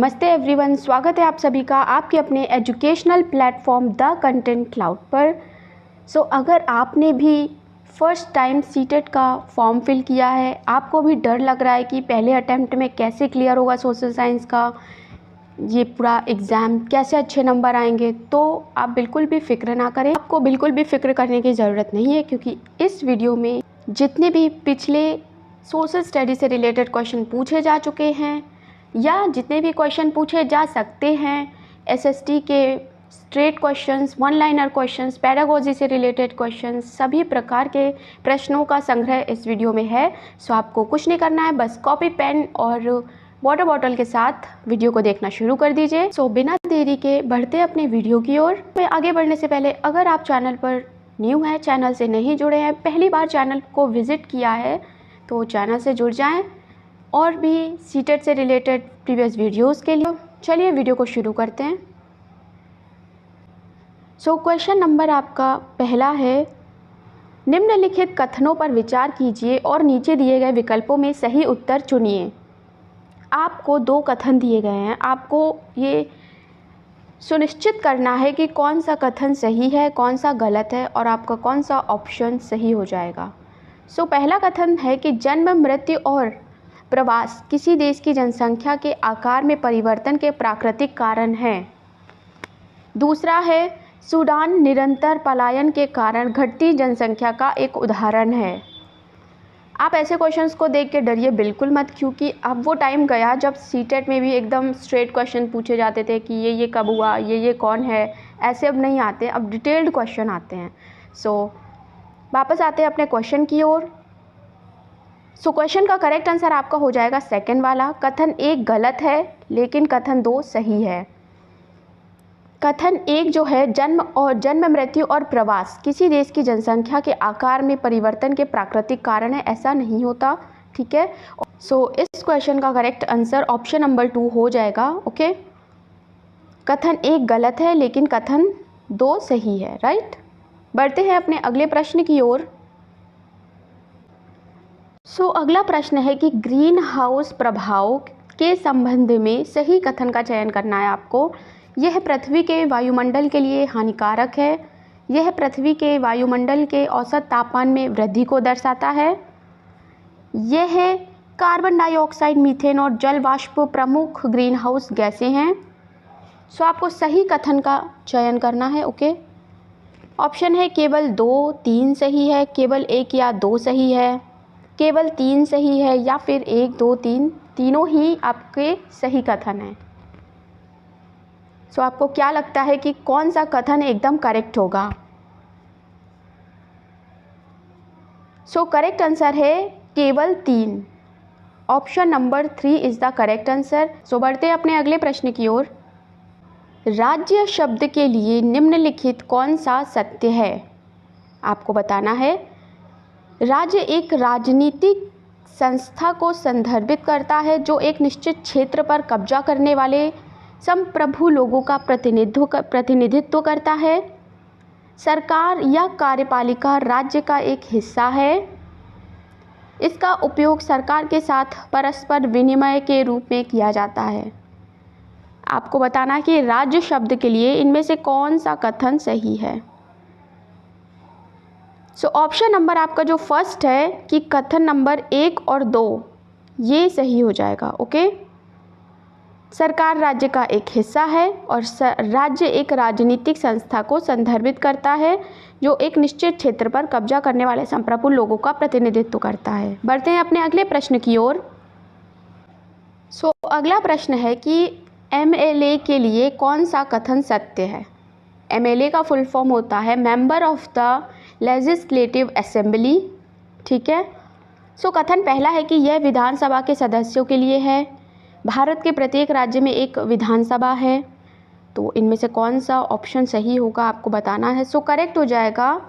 नमस्ते एवरीवन, स्वागत है आप सभी का आपके अपने educational platform the content cloud पर। अगर आपने भी फर्स्ट टाइम सीटेट का फॉर्म फिल किया है, आपको भी डर लग रहा है कि पहले अटेम्प्ट में कैसे क्लियर होगा सोशल साइंस का ये पूरा एग्ज़ाम, कैसे अच्छे नंबर आएंगे, तो आप बिल्कुल भी फ़िक्र ना करें। आपको बिल्कुल भी फ़िक्र करने की ज़रूरत नहीं है, क्योंकि इस वीडियो में जितने भी पिछले सोशल स्टडी से रिलेटेड क्वेश्चन पूछे जा चुके हैं या जितने भी क्वेश्चन पूछे जा सकते हैं, एसएसटी के straight questions, one liner questions, pedagogy से रिलेटेड क्वेश्चंस, सभी प्रकार के प्रश्नों का संग्रह इस वीडियो में है। आपको कुछ नहीं करना है, बस कॉपी पेन और वाटर बॉटल के साथ वीडियो को देखना शुरू कर दीजिए। बिना देरी के बढ़ते अपने वीडियो की ओर। आगे बढ़ने से पहले अगर आप चैनल पर न्यू हैं, चैनल से नहीं जुड़े हैं, पहली बार चैनल को विज़िट किया है, तो चैनल से जुड़ जाएं और भी सीटेट से रिलेटेड प्रीवियस वीडियोस के लिए। चलिए वीडियो को शुरू करते हैं। क्वेश्चन नंबर आपका पहला है, निम्नलिखित कथनों पर विचार कीजिए और नीचे दिए गए विकल्पों में सही उत्तर चुनिए। आपको दो कथन दिए गए हैं, आपको ये सुनिश्चित करना है कि कौन सा कथन सही है, कौन सा गलत है और आपका कौन सा ऑप्शन सही हो जाएगा। पहला कथन है कि जन्म, मृत्यु और प्रवास किसी देश की जनसंख्या के आकार में परिवर्तन के प्राकृतिक कारण हैं। दूसरा है, सूडान निरंतर पलायन के कारण घटती जनसंख्या का एक उदाहरण है। आप ऐसे क्वेश्चंस को देख के डरिए बिल्कुल मत, क्योंकि अब वो टाइम गया जब सीटेट में भी एकदम स्ट्रेट क्वेश्चन पूछे जाते थे कि ये कब हुआ, ये कौन है, ऐसे अब नहीं आते, अब डिटेल्ड क्वेश्चन आते हैं। वापस आते हैं अपने क्वेश्चन की ओर। क्वेश्चन का करेक्ट आंसर आपका हो जाएगा सेकंड वाला। कथन 1 गलत है लेकिन कथन 2 सही है। कथन 1 जो है, जन्म, मृत्यु और प्रवास किसी देश की जनसंख्या के आकार में परिवर्तन के प्राकृतिक कारण है, ऐसा नहीं होता, ठीक है। इस क्वेश्चन का करेक्ट आंसर ऑप्शन नंबर 2 हो जाएगा। ओके, कथन 1 गलत है लेकिन कथन 2 सही है, राइट। बढ़ते हैं अपने अगले प्रश्न की ओर। अगला प्रश्न है कि ग्रीन हाउस प्रभाव के संबंध में सही कथन का चयन करना है आपको। यह पृथ्वी के वायुमंडल के लिए हानिकारक है। यह पृथ्वी के वायुमंडल के औसत तापमान में वृद्धि को दर्शाता है। यह कार्बन डाइऑक्साइड, मीथेन और जल वाष्प प्रमुख ग्रीन हाउस गैसें हैं। आपको सही कथन का चयन करना है। ओके, ऑप्शन है केवल 2, 3 सही है, केवल 1 या 2 सही है, केवल 3 सही है या फिर 1, 2, 3 तीनों ही आपके सही कथन हैं। आपको क्या लगता है कि कौन सा कथन एकदम करेक्ट होगा? करेक्ट आंसर है केवल 3। Option number 3 is the correct answer. बढ़ते हैं अपने अगले प्रश्न की ओर। राज्य शब्द के लिए निम्नलिखित कौन सा सत्य है? आपको बताना है। राज्य एक राजनीतिक संस्था को संदर्भित करता है जो एक निश्चित क्षेत्र पर कब्जा करने वाले संप्रभु लोगों का प्रतिनिधित्व करता है। सरकार या कार्यपालिका राज्य का एक हिस्सा है। इसका उपयोग सरकार के साथ परस्पर विनिमय के रूप में किया जाता है। आपको बताना है कि राज्य शब्द के लिए इनमें से कौन सा कथन सही है। ऑप्शन नंबर आपका जो फर्स्ट है कि कथन नंबर 1 और 2 ये सही हो जाएगा। ओके, सरकार राज्य का एक हिस्सा है और राज्य एक राजनीतिक संस्था को संदर्भित करता है जो एक निश्चित क्षेत्र पर कब्जा करने वाले संप्रभु लोगों का प्रतिनिधित्व करता है। बढ़ते हैं अपने अगले प्रश्न की ओर। अगला प्रश्न है कि एमएलए के लिए कौन सा कथन सत्य है? एमएलए का फुल फॉर्म होता है member of the legislative assembly, ठीक है। कथन पहला है कि यह विधानसभा के सदस्यों के लिए है। भारत के प्रत्येक राज्य में एक विधानसभा है। तो इनमें से कौन सा ऑप्शन सही होगा आपको बताना है। करेक्ट हो जाएगा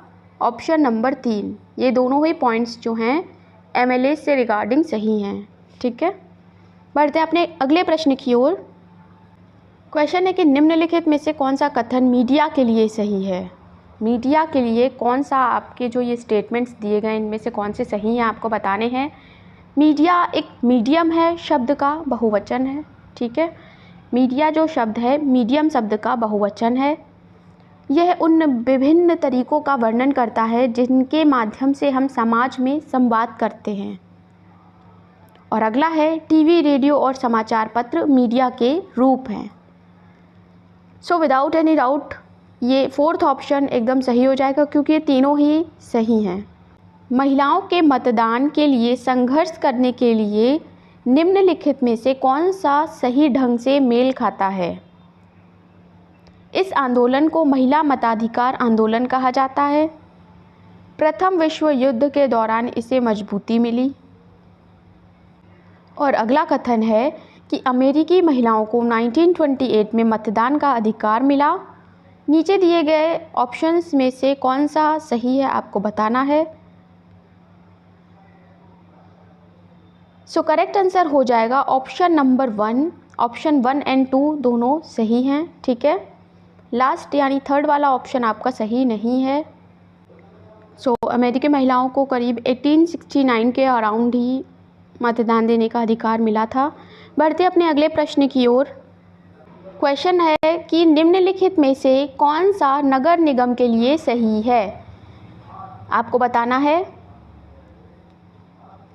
ऑप्शन नंबर 3। ये दोनों ही पॉइंट्स जो हैं एमएलए से रिगार्डिंग सही हैं, ठीक है। बढ़ते हैं अपने अगले प्रश्न की ओर। क्वेश्चन है कि निम्नलिखित में से कौन सा कथन मीडिया के लिए सही है? मीडिया के लिए कौन सा, आपके जो ये स्टेटमेंट्स दिए गए इनमें से कौन से सही हैं आपको बताने हैं। मीडिया एक मीडियम है, शब्द का बहुवचन है, ठीक है। मीडिया जो शब्द है मीडियम शब्द का बहुवचन है। यह उन विभिन्न तरीक़ों का वर्णन करता है जिनके माध्यम से हम समाज में संवाद करते हैं। और अगला है टीवी, रेडियो और समाचार पत्र मीडिया के रूप हैं। सो विदाउट एनी डाउट ये फोर्थ ऑप्शन एकदम सही हो जाएगा क्योंकि ये तीनों ही सही हैं। महिलाओं के मतदान के लिए संघर्ष करने के लिए निम्नलिखित में से कौन सा सही ढंग से मेल खाता है? इस आंदोलन को महिला मताधिकार आंदोलन कहा जाता है। प्रथम विश्व युद्ध के दौरान इसे मजबूती मिली। और अगला कथन है कि अमेरिकी महिलाओं को 1928 में मतदान का अधिकार मिला। नीचे दिए गए ऑप्शंस में से कौन सा सही है आपको बताना है। सो करेक्ट आंसर हो जाएगा ऑप्शन नंबर 1। ऑप्शन 1 एंड 2 दोनों सही हैं, ठीक है। लास्ट यानी थर्ड वाला ऑप्शन आपका सही नहीं है। सो अमेरिकी महिलाओं को करीब 1869 के अराउंड ही मतदान देने का अधिकार मिला था। बढ़ते अपने अगले प्रश्न की ओर। क्वेश्चन है कि निम्नलिखित में से कौन सा नगर निगम के लिए सही है? आपको बताना है।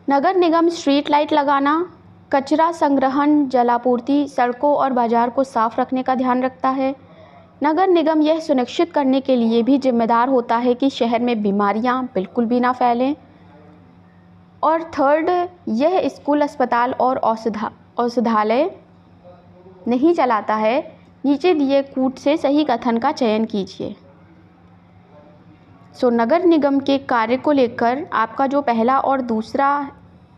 नगर निगम स्ट्रीट लाइट लगाना, कचरा संग्रहण, जलापूर्ति, सड़कों और बाजार को साफ रखने का ध्यान रखता है। नगर निगम यह सुनिश्चित करने के लिए भी जिम्मेदार होता है कि शहर में बीमारियां बिल्कुल भी ना फैलें। और थर्ड, यह स्कूल, अस्पताल और औषधालय नहीं चलाता है। नीचे दिए कूट से सही कथन का चयन कीजिए। सो नगर निगम के कार्य को लेकर आपका जो पहला और दूसरा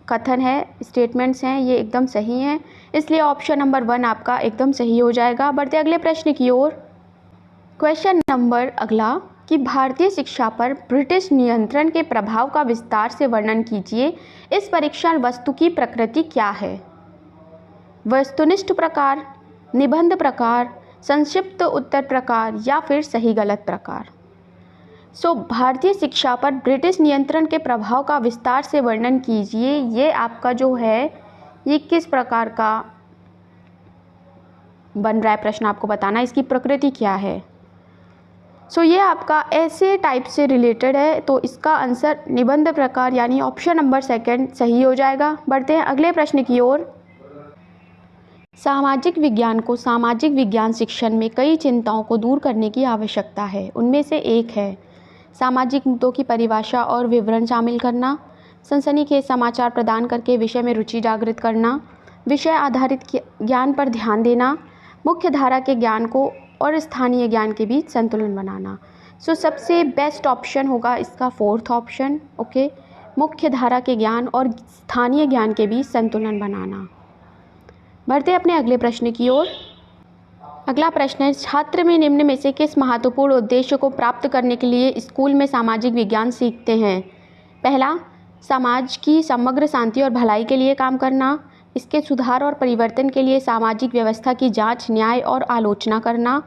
कथन है, स्टेटमेंट्स हैं, ये एकदम सही हैं, इसलिए ऑप्शन नंबर 1 आपका एकदम सही हो जाएगा। बढ़ते अगले प्रश्न की ओर। क्वेश्चन नंबर अगला कि भारतीय शिक्षा पर ब्रिटिश नियंत्रण के प्रभाव का विस्तार से वर्णन कीजिए। इस परीक्षण वस्तु की प्रकृति क्या है? वस्तुनिष्ठ प्रकार, निबंध प्रकार, संक्षिप्त उत्तर प्रकार या फिर सही गलत प्रकार। सो भारतीय शिक्षा पर ब्रिटिश नियंत्रण के प्रभाव का विस्तार से वर्णन कीजिए। ये आपका जो है ये किस प्रकार का बन रहा है प्रश्न, आपको बताना, इसकी प्रकृति क्या है। सो ये आपका ऐसे टाइप से रिलेटेड है, तो इसका आंसर निबंध प्रकार यानी ऑप्शन नंबर 2 सही हो जाएगा। बढ़ते हैं अगले प्रश्न की ओर। सामाजिक विज्ञान को सामाजिक विज्ञान शिक्षण में कई चिंताओं को दूर करने की आवश्यकता है। उनमें से एक है सामाजिक मुद्दों की परिभाषा और विवरण शामिल करना, सनसनीखेज समाचार प्रदान करके विषय में रुचि जागृत करना, विषय आधारित ज्ञान पर ध्यान देना, मुख्य धारा के ज्ञान को और स्थानीय ज्ञान के बीच संतुलन बनाना। सो सबसे बेस्ट ऑप्शन होगा इसका फोर्थ ऑप्शन, ओके, मुख्य धारा के ज्ञान और स्थानीय ज्ञान के बीच संतुलन बनाना। बढ़ते अपने अगले प्रश्न की ओर। अगला प्रश्न है, छात्र में निम्न में से किस महत्वपूर्ण उद्देश्य को प्राप्त करने के लिए स्कूल में सामाजिक विज्ञान सीखते हैं? पहला, समाज की समग्र शांति और भलाई के लिए काम करना, इसके सुधार और परिवर्तन के लिए सामाजिक व्यवस्था की जांच, न्याय और आलोचना करना।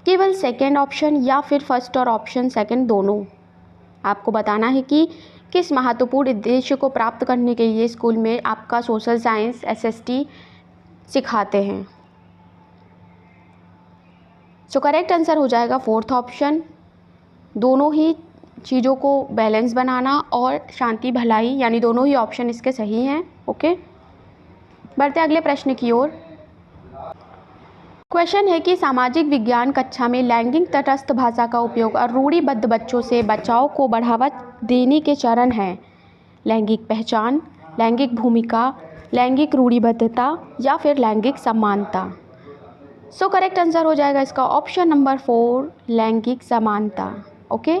केवल सेकंड ऑप्शन या फिर फर्स्ट और ऑप्शन सेकंड दोनों। आपको बताना है कि किस महत्वपूर्ण उद्देश्य को प्राप्त करने के लिए स्कूल में आपका सोशल साइंस SST सिखाते हैं। सो करेक्ट आंसर हो जाएगा फोर्थ ऑप्शन, दोनों ही चीज़ों को बैलेंस बनाना और शांति भलाई, यानी दोनों ही ऑप्शन इसके सही हैं, ओके। बढ़ते अगले प्रश्न की ओर। क्वेश्चन है कि सामाजिक विज्ञान कक्षा में लैंगिक तटस्थ भाषा का उपयोग और रूढ़िबद्ध बच्चों से बचाव को बढ़ावा देने के चरण हैं। लैंगिक पहचान, लैंगिक भूमिका, लैंगिक रूढ़िबद्धता या फिर लैंगिक समानता। सो करेक्ट आंसर हो जाएगा इसका ऑप्शन नंबर 4, लैंगिक समानता, ओके।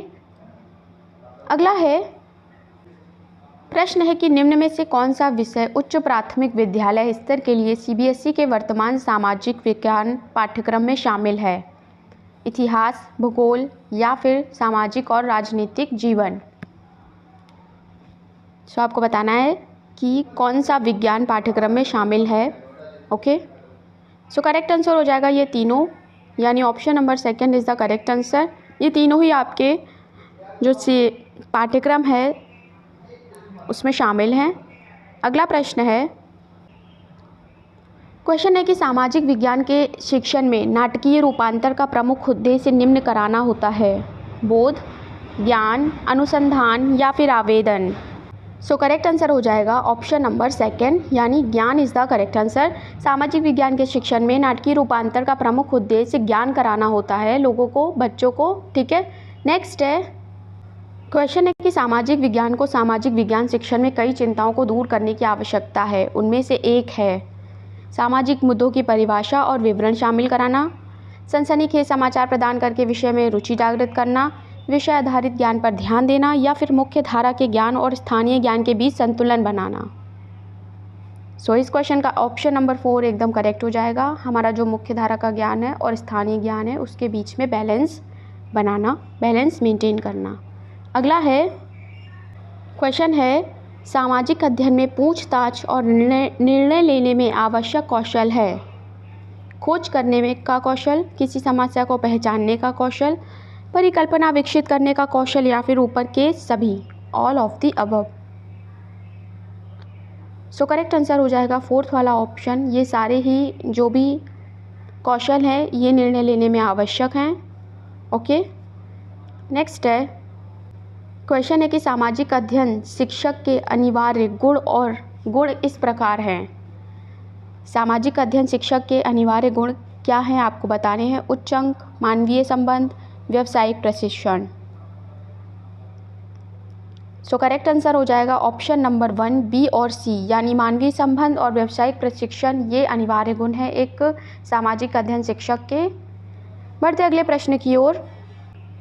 अगला है, प्रश्न है कि निम्न में से कौन सा विषय उच्च प्राथमिक विद्यालय स्तर के लिए CBSE के वर्तमान सामाजिक विज्ञान पाठ्यक्रम में शामिल है? इतिहास, भूगोल या फिर सामाजिक और राजनीतिक जीवन। सो आपको बताना है कि कौन सा विज्ञान पाठ्यक्रम में शामिल है, ओके। सो करेक्ट आंसर हो जाएगा ये तीनों, यानी option number 2 is the correct answer. ये तीनों ही आपके जो पाठ्यक्रम है उसमें शामिल हैं। अगला प्रश्न है, क्वेश्चन है कि सामाजिक विज्ञान के शिक्षण में नाटकीय रूपांतर का प्रमुख उद्देश्य निम्न कराना होता है: बोध, ज्ञान, अनुसंधान या फिर आवेदन। सो करेक्ट आंसर हो जाएगा ऑप्शन नंबर सेकंड, यानी ज्ञान इज़ द करेक्ट आंसर। सामाजिक विज्ञान के शिक्षण में नाटकीय रूपांतर का प्रमुख उद्देश्य ज्ञान कराना होता है लोगों को, बच्चों को। ठीक है, नेक्स्ट है क्वेश्चन है कि सामाजिक विज्ञान को सामाजिक विज्ञान शिक्षण में कई चिंताओं को दूर करने की आवश्यकता है। उनमें से एक है सामाजिक मुद्दों की परिभाषा और विवरण शामिल कराना, सनसनीखेज समाचार प्रदान करके विषय में रुचि जागृत करना, विषय आधारित ज्ञान पर ध्यान देना या फिर मुख्य धारा के ज्ञान और स्थानीय ज्ञान के बीच संतुलन बनाना। सो इस क्वेश्चन का ऑप्शन नंबर 4 एकदम करेक्ट हो जाएगा। हमारा जो मुख्य धारा का ज्ञान है और स्थानीय ज्ञान है उसके बीच में बैलेंस बनाना, बैलेंस मेंटेन करना। अगला है क्वेश्चन है सामाजिक अध्ययन में पूछताछ और निर्णय लेने में आवश्यक कौशल है: खोज करने में का कौशल, किसी समस्या को पहचानने का कौशल, परिकल्पना विकसित करने का कौशल या फिर ऊपर के सभी, all of the above. So correct answer हो जाएगा फोर्थ वाला ऑप्शन। ये सारे ही जो भी कौशल हैं ये निर्णय लेने में आवश्यक हैं। ओके, नेक्स्ट है क्वेश्चन है कि सामाजिक अध्ययन शिक्षक के अनिवार्य गुण इस प्रकार हैं। सामाजिक अध्ययन शिक्षक के अनिवार्य गुण क्या हैं आपको बताने हैं: उच्च अंक, मानवीय संबंध, व्यावसायिक प्रशिक्षण। सो करेक्ट आंसर हो जाएगा ऑप्शन नंबर 1, बी और सी, यानी मानवीय संबंध और व्यावसायिक प्रशिक्षण ये अनिवार्य गुण है एक सामाजिक अध्ययन शिक्षक के। बढ़ते अगले प्रश्न की ओर।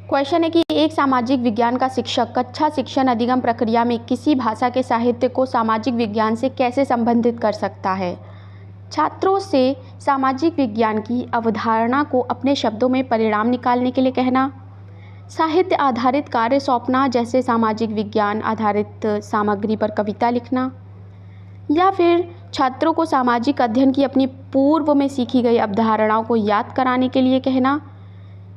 क्वेश्चन है कि एक सामाजिक विज्ञान का शिक्षक कक्षा शिक्षण अधिगम प्रक्रिया में किसी भाषा के साहित्य को सामाजिक विज्ञान से कैसे संबंधित कर सकता है? छात्रों से सामाजिक विज्ञान की अवधारणा को अपने शब्दों में परिणाम निकालने के लिए कहना, साहित्य आधारित कार्य सौंपना जैसे सामाजिक विज्ञान आधारित सामग्री पर कविता लिखना, या फिर छात्रों को सामाजिक अध्ययन की अपनी पूर्व में सीखी गई अवधारणाओं को याद कराने के लिए कहना,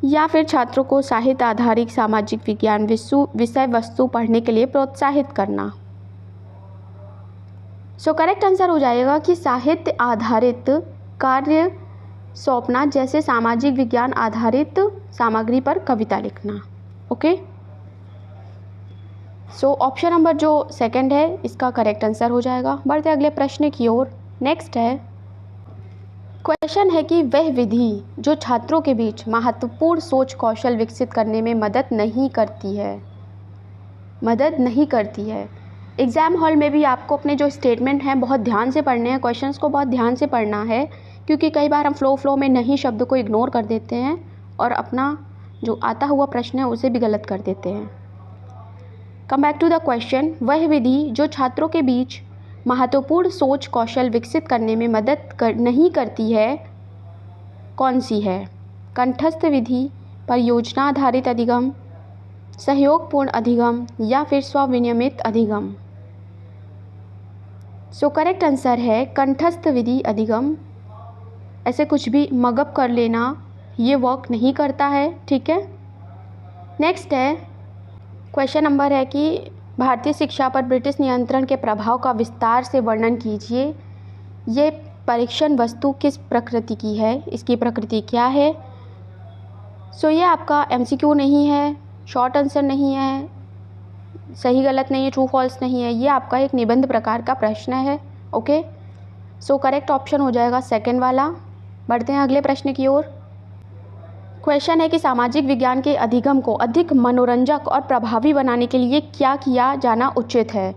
या फिर छात्रों को साहित्य आधारित सामाजिक विज्ञान विषय वस्तु पढ़ने के लिए प्रोत्साहित करना। सो करेक्ट आंसर हो जाएगा कि साहित्य आधारित कार्य सौंपना जैसे सामाजिक विज्ञान आधारित सामग्री पर कविता लिखना। ओके, सो ऑप्शन नंबर जो सेकंड है इसका करेक्ट आंसर हो जाएगा। बढ़ते अगले प्रश्न की ओर। नेक्स्ट है क्वेश्चन है कि वह विधि जो छात्रों के बीच महत्वपूर्ण सोच कौशल विकसित करने में मदद नहीं करती है। एग्ज़ाम हॉल में भी आपको अपने जो स्टेटमेंट हैं बहुत ध्यान से पढ़ने हैं, क्वेश्चंस को बहुत ध्यान से पढ़ना है, क्योंकि कई बार हम फ्लो में नहीं शब्द को इग्नोर कर देते हैं और अपना जो आता हुआ प्रश्न है उसे भी गलत कर देते हैं। Come back to the question. वह विधि जो छात्रों के बीच महत्वपूर्ण सोच कौशल विकसित करने में नहीं करती है कौन सी है? कंठस्थ विधि, परियोजना आधारित अधिगम, सहयोगपूर्ण अधिगम या फिर स्वविनियमित अधिगम। सो करेक्ट आंसर है कंठस्थ विधि अधिगम। ऐसे कुछ भी मगअप कर लेना ये वर्क नहीं करता है। ठीक है, नेक्स्ट है क्वेश्चन नंबर है कि भारतीय शिक्षा पर ब्रिटिश नियंत्रण के प्रभाव का विस्तार से वर्णन कीजिए। ये परीक्षण वस्तु किस प्रकृति की है, इसकी प्रकृति क्या है? सो ये आपका MCQ नहीं है, शॉर्ट आंसर नहीं है, सही गलत नहीं है, ट्रू फॉल्स नहीं है, ये आपका एक निबंध प्रकार का प्रश्न है। ओके, सो करेक्ट ऑप्शन हो जाएगा सेकंड वाला। बढ़ते हैं अगले प्रश्न की ओर। क्वेश्चन है कि सामाजिक विज्ञान के अधिगम को अधिक मनोरंजक और प्रभावी बनाने के लिए क्या किया जाना उचित है?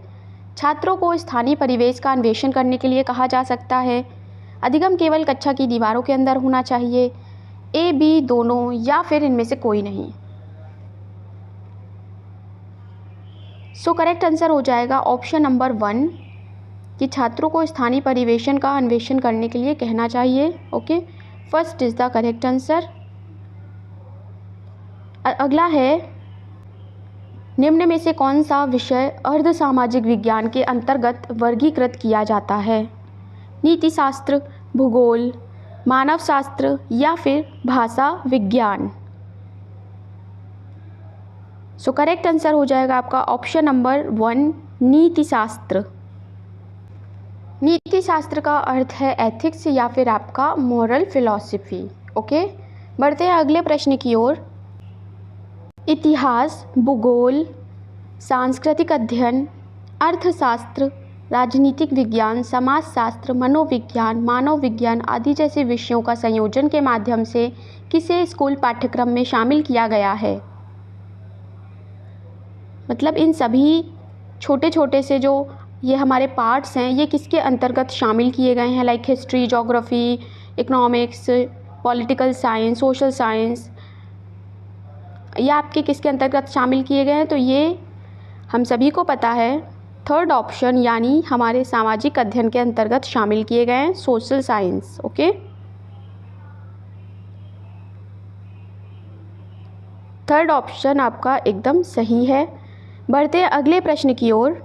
छात्रों को स्थानीय परिवेश का अन्वेषण करने के लिए कहा जा सकता है, अधिगम केवल कक्षा की दीवारों के अंदर होना चाहिए, A, B दोनों, या फिर इनमें से कोई नहीं। सो करेक्ट आंसर हो जाएगा ऑप्शन नंबर 1 कि छात्रों को स्थानीय परिवेशन का अन्वेषण करने के लिए कहना चाहिए। Okay, first is the correct answer. अगला है निम्न में से कौन सा विषय अर्ध सामाजिक विज्ञान के अंतर्गत वर्गीकृत किया जाता है? नीतिशास्त्र, भूगोल, मानव शास्त्र या फिर भाषा विज्ञान। सो करेक्ट आंसर हो जाएगा आपका ऑप्शन नंबर 1 नीतिशास्त्र। नीति शास्त्र का अर्थ है एथिक्स या फिर आपका मोरल फिलॉसफी। ओके, बढ़ते हैं अगले प्रश्न की ओर। इतिहास, भूगोल, सांस्कृतिक अध्ययन, अर्थशास्त्र, राजनीतिक विज्ञान, समाजशास्त्र, मनोविज्ञान, मानव विज्ञान आदि जैसे विषयों का संयोजन के माध्यम से किसे स्कूल पाठ्यक्रम में शामिल किया गया है। मतलब इन सभी छोटे छोटे से जो ये हमारे पार्ट्स हैं ये किसके अंतर्गत शामिल किए गए हैं, like history, geography, economics, political science, social science, ये आपके किसके अंतर्गत शामिल किए गए हैं। तो ये हम सभी को पता है थर्ड ऑप्शन यानी हमारे सामाजिक अध्ययन के अंतर्गत शामिल किए गए हैं, social science. Okay, third option आपका एकदम सही है। बढ़ते हैं अगले प्रश्न की ओर।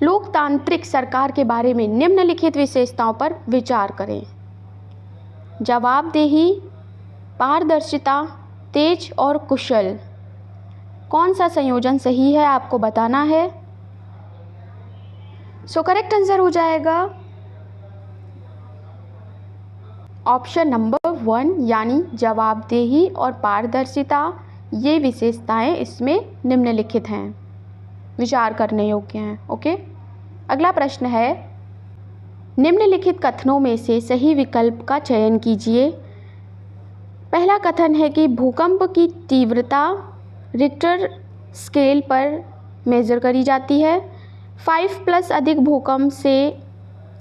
लोकतांत्रिक सरकार के बारे में निम्नलिखित विशेषताओं पर विचार करें। जवाबदेही, पारदर्शिता, तेज और कुशल। कौन सा संयोजन सही है आपको बताना है। सो करेक्ट आंसर हो जाएगा ऑप्शन नंबर 1 यानी जवाबदेही और पारदर्शिता। ये विशेषताएं इसमें निम्नलिखित हैं, विचार करने योग्य हैं। ओके, अगला प्रश्न है निम्नलिखित कथनों में से सही विकल्प का चयन कीजिए। पहला कथन है कि भूकंप की तीव्रता रिक्टर स्केल पर मेज़र करी जाती है। 5+ अधिक भूकंप से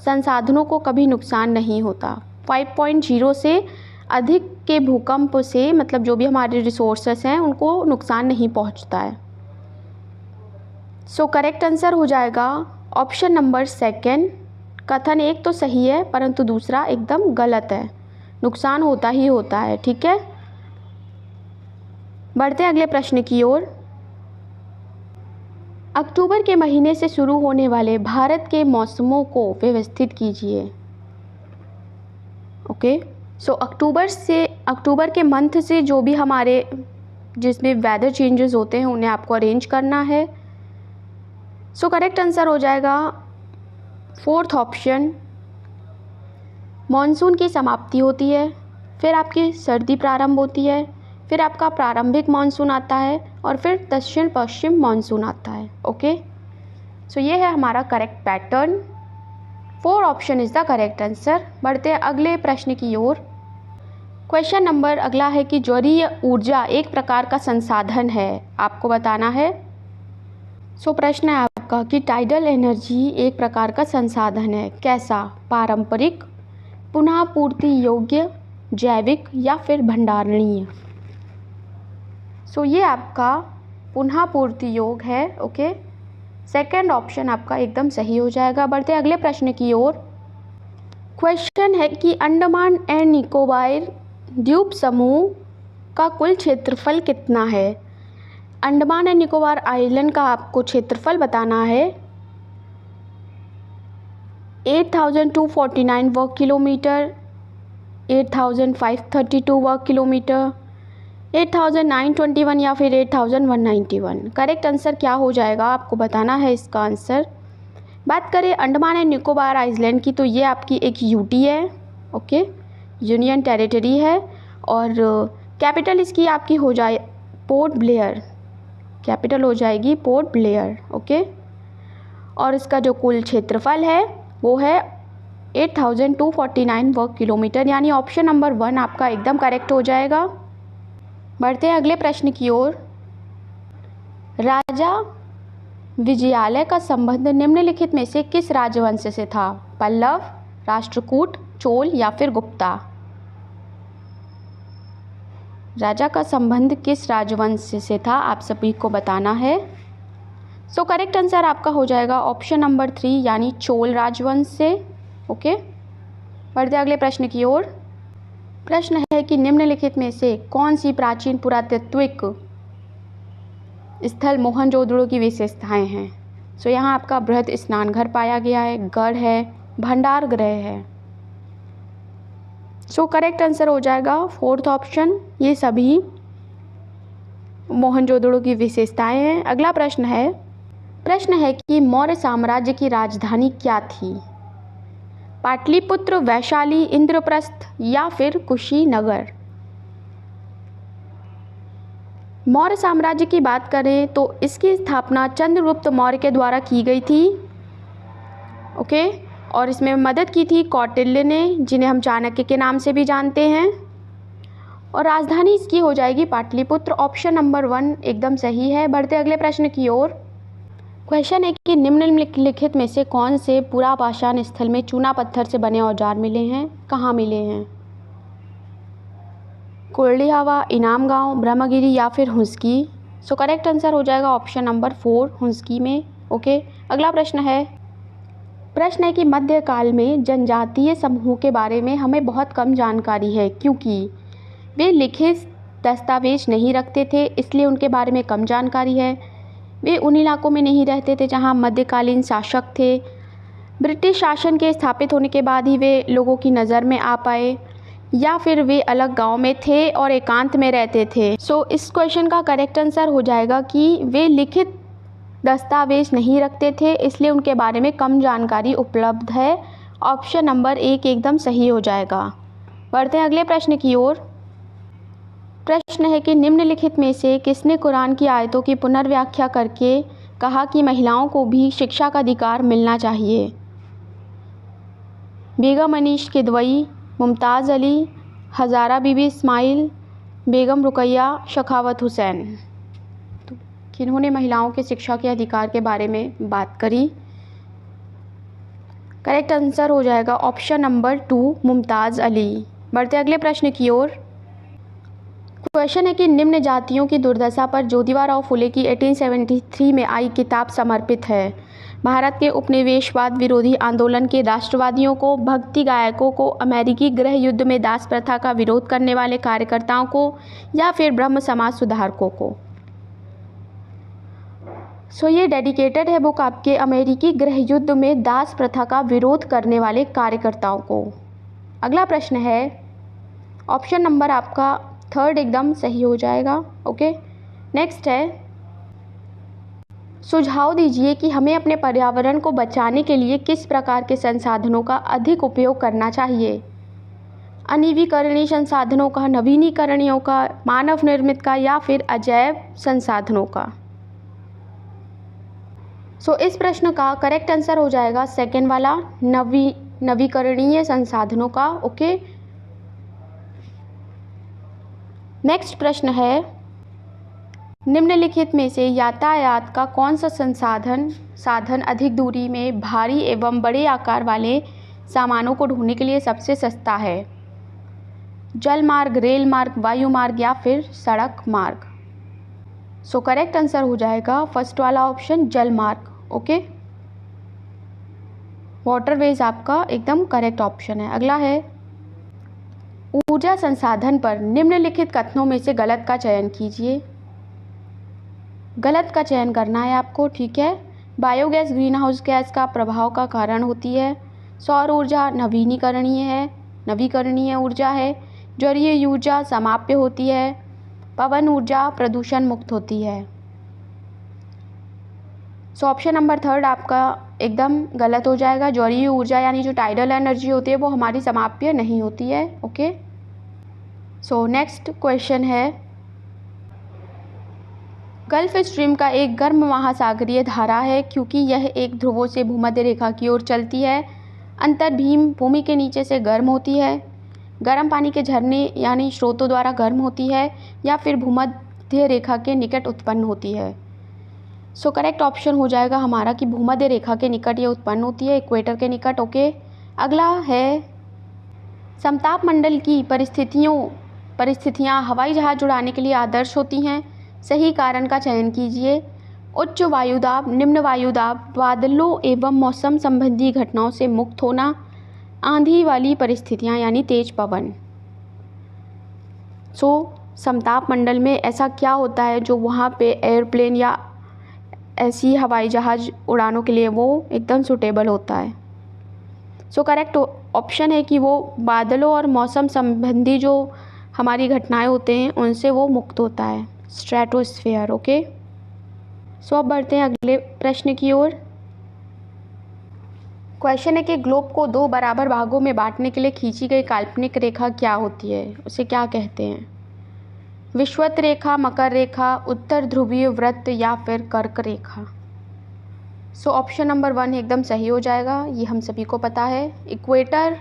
संसाधनों को कभी नुकसान नहीं होता। 5.0 से अधिक के भूकंप से मतलब जो भी हमारे रिसोर्सेस हैं उनको नुकसान नहीं पहुंचता है। सो करेक्ट आंसर हो जाएगा ऑप्शन नंबर 2। कथन एक तो सही है परंतु दूसरा एकदम गलत है, नुकसान होता ही होता है। ठीक है, बढ़ते हैं अगले प्रश्न की ओर। अक्टूबर के महीने से शुरू होने वाले भारत के मौसमों को व्यवस्थित कीजिए। ओके, सो अक्टूबर के मंथ से जो भी हमारे जिसमें वेदर चेंजेस होते हैं उन्हें आपको अरेंज करना है। सो करेक्ट आंसर हो जाएगा 4th ऑप्शन। मॉनसून की समाप्ति होती है, फिर आपकी सर्दी प्रारंभ होती है, फिर आपका प्रारंभिक मानसून आता है और फिर दक्षिण पश्चिम मानसून आता है। ओके, सो ये है हमारा correct pattern. 4 option is the correct answer. बढ़ते हैं अगले प्रश्न की ओर। क्वेश्चन नंबर अगला है कि ज्वरीय ऊर्जा एक प्रकार का संसाधन है, आपको बताना है। सो प्रश्न है आपका कि टाइडल एनर्जी एक प्रकार का संसाधन है, कैसा? पारंपरिक, पुनः पूर्ति योग्य, जैविक या फिर भंडारणीय। सो ये आपका पुनः पूर्ति योग्य है। ओके, सेकंड ऑप्शन आपका एकदम सही हो जाएगा। बढ़ते अगले प्रश्न की ओर। क्वेश्चन है कि अंडमान एंड निकोबार द्वीप समूह का कुल क्षेत्रफल कितना है। अंडमान एंड निकोबार आइलैंड का आपको क्षेत्रफल बताना है। 8,249 वर्ग किलोमीटर, 8,532 वर्ग किलोमीटर, 8,921 या फिर 8,191। करेक्ट आंसर क्या हो जाएगा आपको बताना है इसका आंसर। बात करें अंडमान एंड निकोबार आइलैंड की तो ये आपकी एक यूटी है। ओके, यूनियन टेरिटरी है और कैपिटल इसकी आपकी हो जाए पोर्ट ब्लेयर, कैपिटल हो जाएगी पोर्ट ब्लेयर। ओके, और इसका जो कुल क्षेत्रफल है वो है 8,249 वर्ग किलोमीटर, यानी ऑप्शन नंबर 1 आपका एकदम करेक्ट हो जाएगा। बढ़ते हैं अगले प्रश्न की ओर। राजा विजयालय का संबंध निम्नलिखित में से किस राजवंश से था? पल्लव, राष्ट्रकूट, चोल या फिर गुप्ता। राजा का संबंध किस राजवंश से था आप सभी को बताना है। सो करेक्ट आंसर आपका हो जाएगा ऑप्शन नंबर 3 यानी चोल राजवंश से। ओके, बढ़ते अगले प्रश्न की ओर। प्रश्न है कि निम्नलिखित में से कौन सी प्राचीन पुरातात्विक स्थल मोहनजोदड़ो की विशेषताएं हैं। सो यहाँ आपका बृहद स्नानघर पाया गया है, गढ़ है, भंडार गृह है। सो करेक्ट आंसर हो जाएगा 4th ऑप्शन, ये सभी मोहनजोदड़ो की विशेषताएं हैं। अगला प्रश्न है प्रश्न है कि मौर्य साम्राज्य की राजधानी क्या थी? पाटलिपुत्र, वैशाली, इंद्रप्रस्थ या फिर कुशीनगर? मौर्य साम्राज्य की बात करें तो इसकी स्थापना चंद्रगुप्त मौर्य के द्वारा की गई थी। ओके, और इसमें मदद की थी कौटिल्य ने, जिन्हें हम चाणक्य के नाम से भी जानते हैं। और राजधानी इसकी हो जाएगी पाटलिपुत्र। ऑप्शन नंबर 1 एकदम सही है। बढ़ते अगले प्रश्न की ओर। क्वेश्चन है कि निम्नलिखित में से कौन से पुरापाषाण स्थल में चूना पत्थर से बने औजार मिले हैं? कहाँ मिले हैं? कुर्लियावा, इनाम गांव, ब्रह्मगिरी या फिर हुंसकी? सो करेक्ट आंसर हो जाएगा ऑप्शन नंबर 4 हुंसकी में। ओके, अगला प्रश्न है कि मध्यकाल में जनजातीय समूह के बारे में हमें बहुत कम जानकारी है क्योंकि वे लिखित दस्तावेज नहीं रखते थे, इसलिए उनके बारे में कम जानकारी है। वे उन इलाकों में नहीं रहते थे जहां मध्यकालीन शासक थे। ब्रिटिश शासन के स्थापित होने के बाद ही वे लोगों की नज़र में आ पाए, या फिर वे अलग गांव में थे और एकांत में रहते थे। सो इस क्वेश्चन का करेक्ट आंसर हो जाएगा कि वे लिखित दस्तावेज नहीं रखते थे, इसलिए उनके बारे में कम जानकारी उपलब्ध है। ऑप्शन नंबर 1 एकदम सही हो जाएगा। बढ़ते हैं अगले प्रश्न की ओर। प्रश्न है कि निम्नलिखित में से किसने कुरान की आयतों की पुनर्व्याख्या करके कहा कि महिलाओं को भी शिक्षा का अधिकार मिलना चाहिए? बेगम अनीस किदवई, मुमताज़ अली, हज़ारा बीबी इस्माइल, बेगम रुकैया, शखावत हुसैन? तो किन्होंने महिलाओं के शिक्षा के अधिकार के बारे में बात करी? करेक्ट आंसर हो जाएगा ऑप्शन नंबर 2 मुमताज़ अली। बढ़ते अगले प्रश्न की ओर। क्वेश्चन है कि निम्न जातियों की दुर्दशा पर ज्योतिबा फुले की 1873 में आई किताब समर्पित है? भारत के उपनिवेशवाद विरोधी आंदोलन के राष्ट्रवादियों को, भक्ति गायकों को, अमेरिकी गृह युद्ध में दास प्रथा का विरोध करने वाले कार्यकर्ताओं को, या फिर ब्रह्म समाज सुधारकों को? सो ये डेडिकेटेड है बुक आपके अमेरिकी गृह युद्ध में दास प्रथा का विरोध करने वाले कार्यकर्ताओं को। अगला प्रश्न है, ऑप्शन नंबर आपका 3 एकदम सही हो जाएगा। ओके, नेक्स्ट है, सुझाव दीजिए कि हमें अपने पर्यावरण को बचाने के लिए किस प्रकार के संसाधनों का अधिक उपयोग करना चाहिए? अनवीकरणीय संसाधनों का, नवीनीकरणीयों का, मानव निर्मित का, या फिर अजैव संसाधनों का? सो इस प्रश्न का करेक्ट आंसर हो जाएगा सेकेंड वाला, नवीकरणीय संसाधनों का। ओके, नेक्स्ट प्रश्न है, निम्नलिखित में से यातायात का कौन सा साधन अधिक दूरी में भारी एवं बड़े आकार वाले सामानों को ढोने के लिए सबसे सस्ता है? जल मार्ग, रेल मार्ग, वायु मार्ग या फिर सड़क मार्ग? सो करेक्ट आंसर हो जाएगा फर्स्ट वाला ऑप्शन, जल मार्ग। ओके, वाटरवेज आपका एकदम करेक्ट ऑप्शन है। अगला है, ऊर्जा संसाधन पर निम्नलिखित कथनों में से गलत का चयन कीजिए। गलत का चयन करना है आपको, ठीक है। बायोगैस ग्रीन हाउस गैस का प्रभाव का कारण होती है। सौर ऊर्जा नवीकरणीय ऊर्जा है। जलीय ऊर्जा समाप्य होती है। पवन ऊर्जा प्रदूषण मुक्त होती है। सो ऑप्शन नंबर 3 आपका एकदम गलत हो जाएगा। जलीय ऊर्जा यानी जो टाइडल एनर्जी होती है वो हमारी समाप्य नहीं होती है। ओके, सो नेक्स्ट क्वेश्चन है, गल्फ स्ट्रीम का एक गर्म महासागरीय धारा है क्योंकि यह एक ध्रुवों से भूमध्य रेखा की ओर चलती है। अंतर्भीम भूमि के नीचे से गर्म होती है। गर्म पानी के झरने यानी स्रोतों द्वारा गर्म होती है, या फिर भूमध्य रेखा के निकट उत्पन्न होती है? सो करेक्ट ऑप्शन हो जाएगा हमारा कि भूमध्य रेखा के निकट ये उत्पन्न होती है, इक्वेटर के निकट। ओके, अगला है, समताप मंडल की परिस्थितियाँ हवाई जहाज़ उड़ाने के लिए आदर्श होती हैं। सही कारण का चयन कीजिए। उच्च वायुदाब, निम्न वायुदाब, बादलों एवं मौसम संबंधी घटनाओं से मुक्त होना, आंधी वाली परिस्थितियाँ यानी तेज पवन। सो समताप मंडल में ऐसा क्या होता है जो वहाँ पे एयरप्लेन या ऐसी हवाई जहाज़ उड़ानों के लिए वो एकदम सूटेबल होता है? सो करेक्ट ऑप्शन है कि वो बादलों और मौसम संबंधी जो हमारी घटनाएं होते हैं उनसे वो मुक्त होता है, स्ट्रेटोस्फेयर। ओके, सो अब बढ़ते हैं अगले प्रश्न की ओर। क्वेश्चन है कि ग्लोब को दो बराबर भागों में बांटने के लिए खींची गई काल्पनिक रेखा क्या होती है, उसे क्या कहते हैं? विषुवत रेखा, मकर रेखा, उत्तर ध्रुवीय वृत्त या फिर कर्क रेखा। सो ऑप्शन नंबर 1 एकदम सही हो जाएगा, ये हम सभी को पता है। इक्वेटर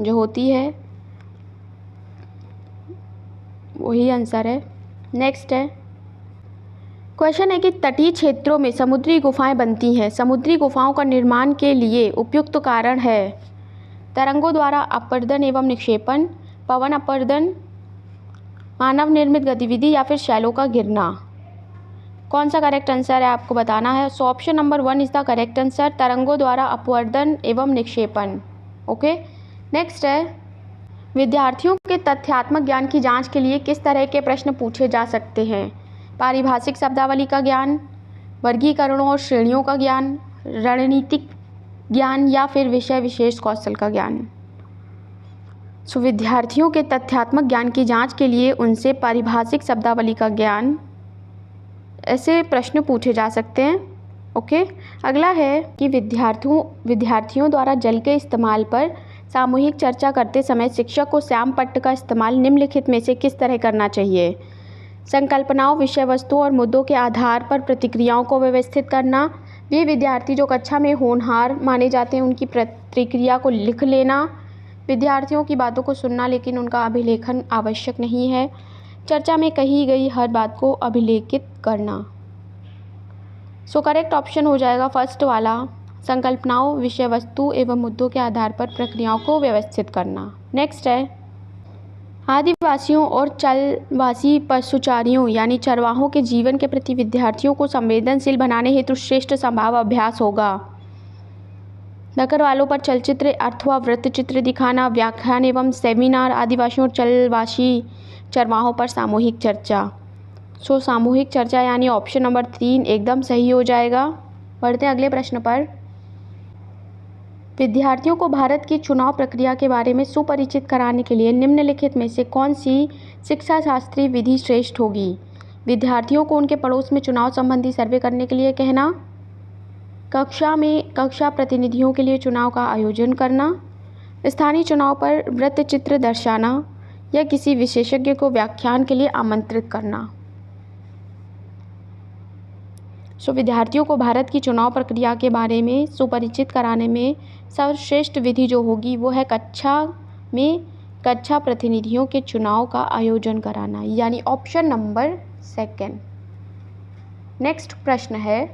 जो होती है वही आंसर है। नेक्स्ट है, क्वेश्चन है कि तटीय क्षेत्रों में समुद्री गुफाएं बनती हैं। समुद्री गुफाओं का निर्माण के लिए उपयुक्त कारण है तरंगों द्वारा अपरदन एवं निक्षेपण, पवन अपरदन, मानव निर्मित गतिविधि या फिर शैलों का गिरना। कौन सा करेक्ट आंसर है आपको बताना है। सो option number 1 is the correct answer, तरंगों द्वारा अपवर्दन एवं निक्षेपण। ओके, नेक्स्ट है, विद्यार्थियों के तथ्यात्मक ज्ञान की जांच के लिए किस तरह के प्रश्न पूछे जा सकते हैं? पारिभाषिक शब्दावली का ज्ञान, वर्गीकरणों और श्रेणियों का ज्ञान, रणनीतिक ज्ञान या फिर विषय विशेष कौशल का ज्ञान। सो विद्यार्थियों के तथ्यात्मक ज्ञान की जांच के लिए उनसे पारिभाषिक शब्दावली का ज्ञान, ऐसे प्रश्न पूछे जा सकते हैं। ओके, अगला है कि विद्यार्थियों द्वारा जल के इस्तेमाल पर सामूहिक चर्चा करते समय शिक्षक को श्याम पट्ट का इस्तेमाल निम्नलिखित में से किस तरह करना चाहिए? संकल्पनाओं, विषय वस्तु और मुद्दों के आधार पर प्रतिक्रियाओं को व्यवस्थित करना। वे विद्यार्थी जो कक्षा में होनहार माने जाते हैं उनकी प्रतिक्रिया को लिख लेना। विद्यार्थियों की बातों को सुनना लेकिन उनका अभिलेखन आवश्यक नहीं है। चर्चा में कही गई हर बात को अभिलेखित करना। सो करेक्ट ऑप्शन हो जाएगा फर्स्ट वाला, संकल्पनाओं, विषय वस्तु एवं मुद्दों के आधार पर प्रक्रियाओं को व्यवस्थित करना। नेक्स्ट है, आदिवासियों और चलवासी पशुचारियों यानी चरवाहों के जीवन के प्रति विद्यार्थियों को संवेदनशील बनाने हेतु श्रेष्ठ संभाव अभ्यास होगा। नगर वालों पर चलचित्र अथवा वृत्तचित्र दिखाना, व्याख्यान एवं सेमिनार, आदिवासियों और चलवासी चरवाहों पर सामूहिक चर्चा। सो सामूहिक चर्चा यानी ऑप्शन नंबर 3 एकदम सही हो जाएगा। बढ़ते हैं अगले प्रश्न पर। विद्यार्थियों को भारत की चुनाव प्रक्रिया के बारे में सुपरिचित कराने के लिए निम्नलिखित में से कौन सी शिक्षा शास्त्रीय विधि श्रेष्ठ होगी? विद्यार्थियों को उनके पड़ोस में चुनाव संबंधी सर्वे करने के लिए कहना, कक्षा में कक्षा प्रतिनिधियों के लिए चुनाव का आयोजन करना, स्थानीय चुनाव पर वृत्तचित्र दर्शाना या किसी विशेषज्ञ को व्याख्यान के लिए आमंत्रित करना। सो विद्यार्थियों को भारत की चुनाव प्रक्रिया के बारे में सुपरिचित कराने में सर्वश्रेष्ठ विधि जो होगी वो है कक्षा में कक्षा प्रतिनिधियों के चुनाव का आयोजन कराना, यानी ऑप्शन नंबर 2। नेक्स्ट प्रश्न है,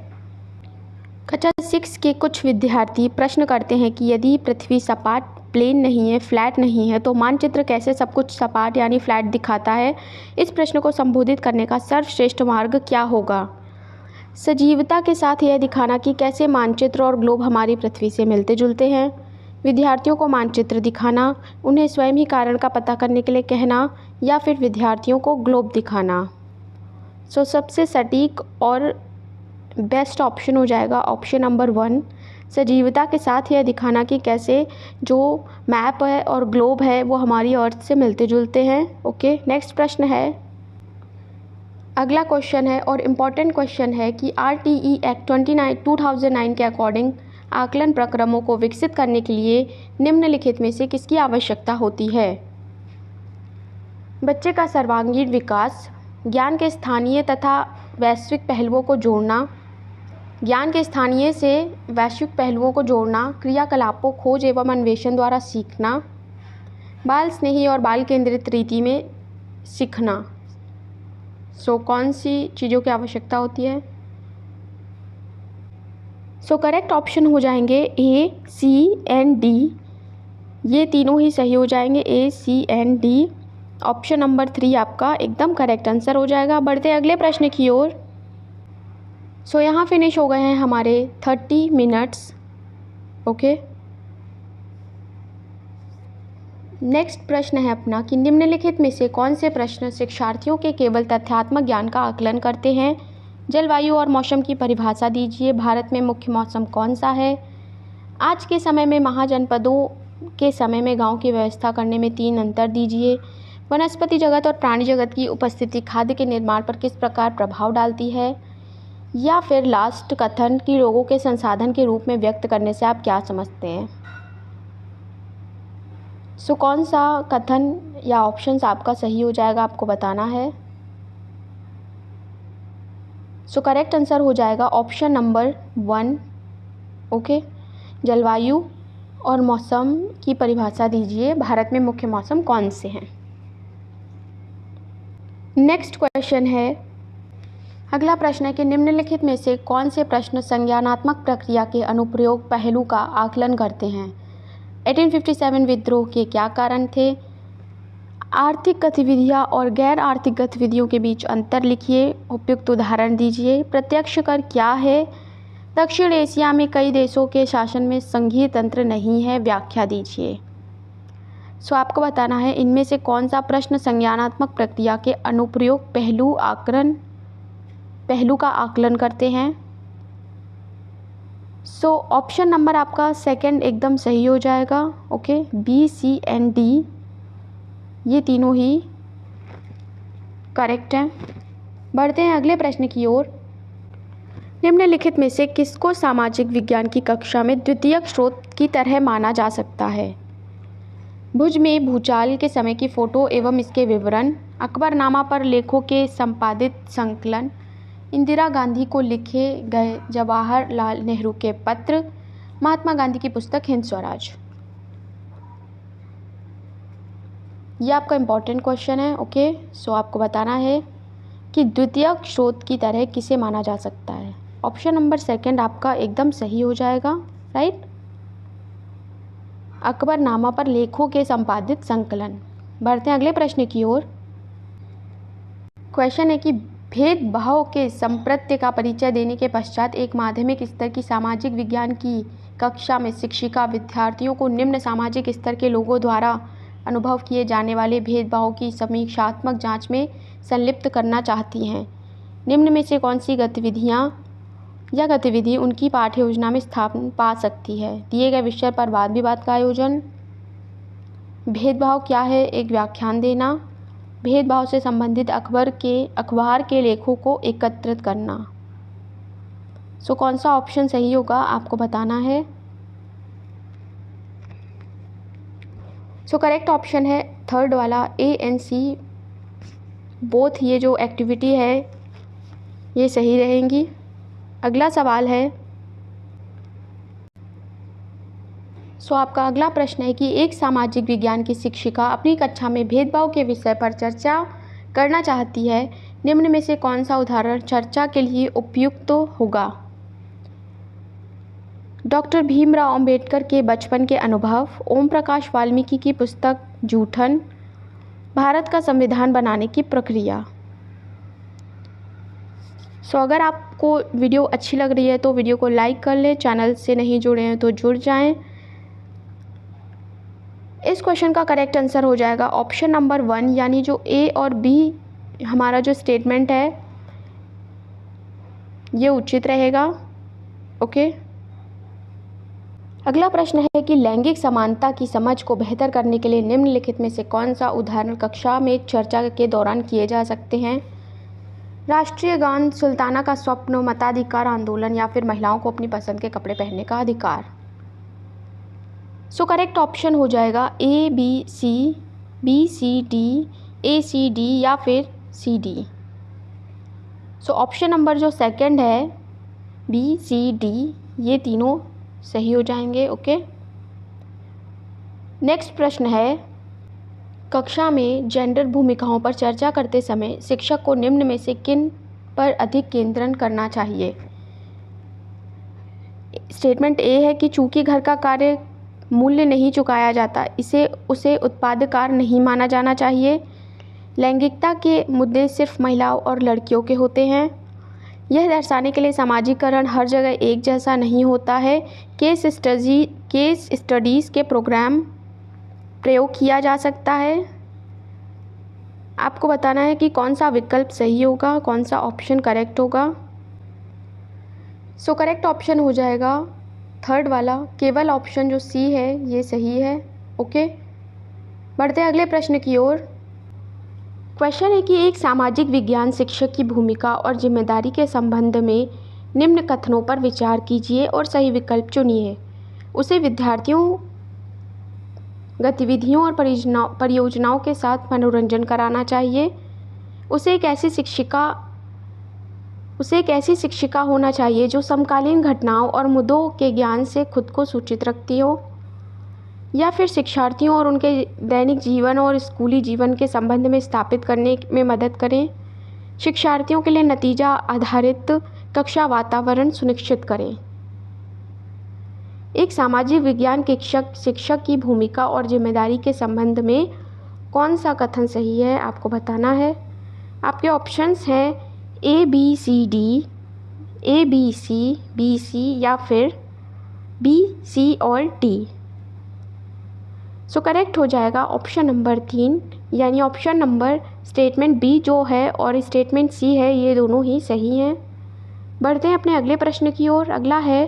कक्षा 6 के कुछ विद्यार्थी प्रश्न करते हैं कि यदि पृथ्वी सपाट प्लेन नहीं है, फ्लैट नहीं है, तो मानचित्र कैसे सब कुछ सपाट यानी फ्लैट दिखाता है? इस प्रश्न को संबोधित करने का सर्वश्रेष्ठ मार्ग क्या होगा? सजीवता के साथ यह दिखाना कि कैसे मानचित्र और ग्लोब हमारी पृथ्वी से मिलते जुलते हैं। विद्यार्थियों को मानचित्र दिखाना, उन्हें स्वयं ही कारण का पता करने के लिए कहना या फिर विद्यार्थियों को ग्लोब दिखाना। सो सबसे सटीक और बेस्ट ऑप्शन हो जाएगा ऑप्शन नंबर 1, सजीवता के साथ यह दिखाना कि कैसे जो मैप है और ग्लोब है वो हमारी अर्थ से मिलते जुलते हैं। ओके, नेक्स्ट प्रश्न है, अगला क्वेश्चन है और इम्पॉर्टेंट क्वेश्चन है कि RTE एक्ट 2009 के अकॉर्डिंग आकलन प्रक्रमों को विकसित करने के लिए निम्नलिखित में से किसकी आवश्यकता होती है? बच्चे का सर्वांगीण विकास, ज्ञान के स्थानीय तथा वैश्विक पहलुओं को जोड़ना, ज्ञान के स्थानीय से वैश्विक पहलुओं को जोड़ना, क्रियाकलापों खोज एवं अन्वेषण द्वारा सीखना, बाल स्नेही और बाल केंद्रित रीति में सीखना। सो कौन सी चीज़ों की आवश्यकता होती है? सो करेक्ट ऑप्शन हो जाएंगे A, C एंड D, ये तीनों ही सही हो जाएंगे, A, C and D। Option number 3 आपका एकदम करेक्ट आंसर हो जाएगा। बढ़ते अगले प्रश्न की ओर। सो यहाँ फिनिश हो गए हैं हमारे 30 मिनट्स। ओके, नेक्स्ट प्रश्न है अपना कि निम्नलिखित में से कौन से प्रश्न शिक्षार्थियों के केवल तथ्यात्मक ज्ञान का आकलन करते हैं? जलवायु और मौसम की परिभाषा दीजिए। भारत में मुख्य मौसम कौन सा है? आज के समय में महाजनपदों के समय में गांव की व्यवस्था करने में 3 अंतर दीजिए। वनस्पति जगत और प्राणी जगत की उपस्थिति खाद्य के निर्माण पर किस प्रकार प्रभाव डालती है? या फिर लास्ट कथन कि लोगों के संसाधन के रूप में व्यक्त करने से आप क्या समझते हैं? सो कौन सा कथन या ऑप्शंस आपका सही हो जाएगा, आपको बताना है। सो करेक्ट आंसर हो जाएगा ऑप्शन नंबर 1। ओके, जलवायु और मौसम की परिभाषा दीजिए। भारत में मुख्य मौसम कौन से हैं? नेक्स्ट क्वेश्चन है, अगला प्रश्न है कि निम्नलिखित में से कौन से प्रश्न संज्ञानात्मक प्रक्रिया के अनुप्रयोग पहलू का आकलन करते हैं? 1857 विद्रोह के क्या कारण थे? आर्थिक गतिविधियां और गैर आर्थिक गतिविधियों के बीच अंतर लिखिए, उपयुक्त उदाहरण दीजिए। प्रत्यक्ष कर क्या है? दक्षिण एशिया में कई देशों के शासन में संघीय तंत्र नहीं है, व्याख्या दीजिए। सो आपको बताना है इनमें से कौन सा प्रश्न संज्ञानात्मक प्रक्रिया के अनुप्रयोग पहलू का आकलन करते हैं। सो ऑप्शन नंबर आपका सेकंड एकदम सही हो जाएगा। Okay, B, C and D ये तीनों ही करेक्ट हैं। बढ़ते हैं अगले प्रश्न की ओर। निम्नलिखित में से किसको सामाजिक विज्ञान की कक्षा में द्वितीयक स्रोत की तरह माना जा सकता है? भुज में भूचाल के समय की फ़ोटो एवं इसके विवरण, अकबरनामा पर लेखों के संपादित संकलन, इंदिरा गांधी को लिखे गए जवाहरलाल नेहरू के पत्र, महात्मा गांधी की पुस्तक हिंद स्वराज। ये आपका इम्पॉर्टेंट क्वेश्चन है। ओके, सो आपको बताना है कि द्वितीयक स्रोत की तरह किसे माना जा सकता है। ऑप्शन नंबर सेकंड आपका एकदम सही हो जाएगा, राइट। अकबरनामा पर लेखों के संपादित संकलन। बढ़ते हैं अगले प्रश्न की ओर। क्वेश्चन है कि भेदभाव के संप्रत्य का परिचय देने के पश्चात एक माध्यमिक स्तर की सामाजिक विज्ञान की कक्षा में शिक्षिका विद्यार्थियों को निम्न सामाजिक स्तर के लोगों द्वारा अनुभव किए जाने वाले भेदभाव की समीक्षात्मक जांच में संलिप्त करना चाहती हैं। निम्न में से कौन सी गतिविधि उनकी पाठ्य योजना में स्थान पा सकती है? दिए गए विषय पर वाद विवाद का आयोजन, भेदभाव क्या है एक व्याख्यान देना, भेदभाव से संबंधित अखबार के लेखों को एकत्रित करना। सो कौन सा ऑप्शन सही होगा आपको बताना है। सो करेक्ट ऑप्शन है थर्ड वाला, ए एंड सी बोथ। ये जो एक्टिविटी है ये सही रहेंगी। अगला सवाल है, सो आपका अगला प्रश्न है कि एक सामाजिक विज्ञान की शिक्षिका अपनी कक्षा में भेदभाव के विषय पर चर्चा करना चाहती है। निम्न में से कौन सा उदाहरण चर्चा के लिए उपयुक्त होगा? डॉक्टर भीमराव अंबेडकर के बचपन के अनुभव, ओम प्रकाश वाल्मीकि की पुस्तक जूठन, भारत का संविधान बनाने की प्रक्रिया। सो अगर आपको वीडियो अच्छी लग रही है तो वीडियो को लाइक कर लें, चैनल से नहीं जुड़े हैं तो जुड़ जाएं। इस क्वेश्चन का करेक्ट आंसर हो जाएगा ऑप्शन नंबर 1, यानी जो ए और बी हमारा जो स्टेटमेंट है ये उचित रहेगा। ओके, अगला प्रश्न है कि लैंगिक समानता की समझ को बेहतर करने के लिए निम्नलिखित में से कौन सा उदाहरण कक्षा में चर्चा के दौरान किए जा सकते हैं? राष्ट्रीय गान, सुल्ताना का स्वप्न, मताधिकार आंदोलन या फिर महिलाओं को अपनी पसंद के कपड़े पहनने का अधिकार। सो करेक्ट ऑप्शन हो जाएगा ए, बी, सी, बी, सी, डी, ए, सी, डी या फिर सी, डी। सो ऑप्शन नंबर जो सेकंड है बी, सी, डी ये तीनों सही हो जाएंगे। ओके, नेक्स्ट प्रश्न है, कक्षा में जेंडर भूमिकाओं पर चर्चा करते समय शिक्षक को निम्न में से किन पर अधिक केंद्रण करना चाहिए? स्टेटमेंट ए है कि चूंकि घर का कार्य मूल्य नहीं चुकाया जाता उसे उत्पाद कार्य नहीं माना जाना चाहिए। लैंगिकता के मुद्दे सिर्फ महिलाओं और लड़कियों के होते हैं। यह दर्शाने के लिए सामाजिकरण हर जगह एक जैसा नहीं होता है। केस स्टडीज़ के प्रोग्राम प्रयोग किया जा सकता है। आपको बताना है कि कौन सा विकल्प सही होगा, कौन सा ऑप्शन करेक्ट होगा। सो करेक्ट ऑप्शन हो जाएगा थर्ड वाला, केवल ऑप्शन जो सी है ये सही है। ओके, बढ़ते हैं अगले प्रश्न की ओर। क्वेश्चन है कि एक सामाजिक विज्ञान शिक्षक की भूमिका और जिम्मेदारी के संबंध में निम्न कथनों पर विचार कीजिए और सही विकल्प चुनिए। उसे विद्यार्थियों गतिविधियों और परियोजनाओं के साथ मनोरंजन कराना चाहिए। उसे एक ऐसी शिक्षिका होना चाहिए जो समकालीन घटनाओं और मुद्दों के ज्ञान से खुद को सूचित रखती हो। या फिर शिक्षार्थियों और उनके दैनिक जीवन और स्कूली जीवन के संबंध में स्थापित करने में मदद करें। शिक्षार्थियों के लिए नतीजा आधारित कक्षा वातावरण सुनिश्चित करें। एक सामाजिक विज्ञान शिक्षक की भूमिका और जिम्मेदारी के संबंध में कौन सा कथन सही है आपको बताना है। आपके ऑप्शंस हैं ABCD, ABC, BC या फिर BC और D। सो करेक्ट हो जाएगा ऑप्शन नंबर 3, यानी ऑप्शन नंबर स्टेटमेंट B जो है और स्टेटमेंट C है, ये दोनों ही सही हैं। बढ़ते हैं अपने अगले प्रश्न की ओर। अगला है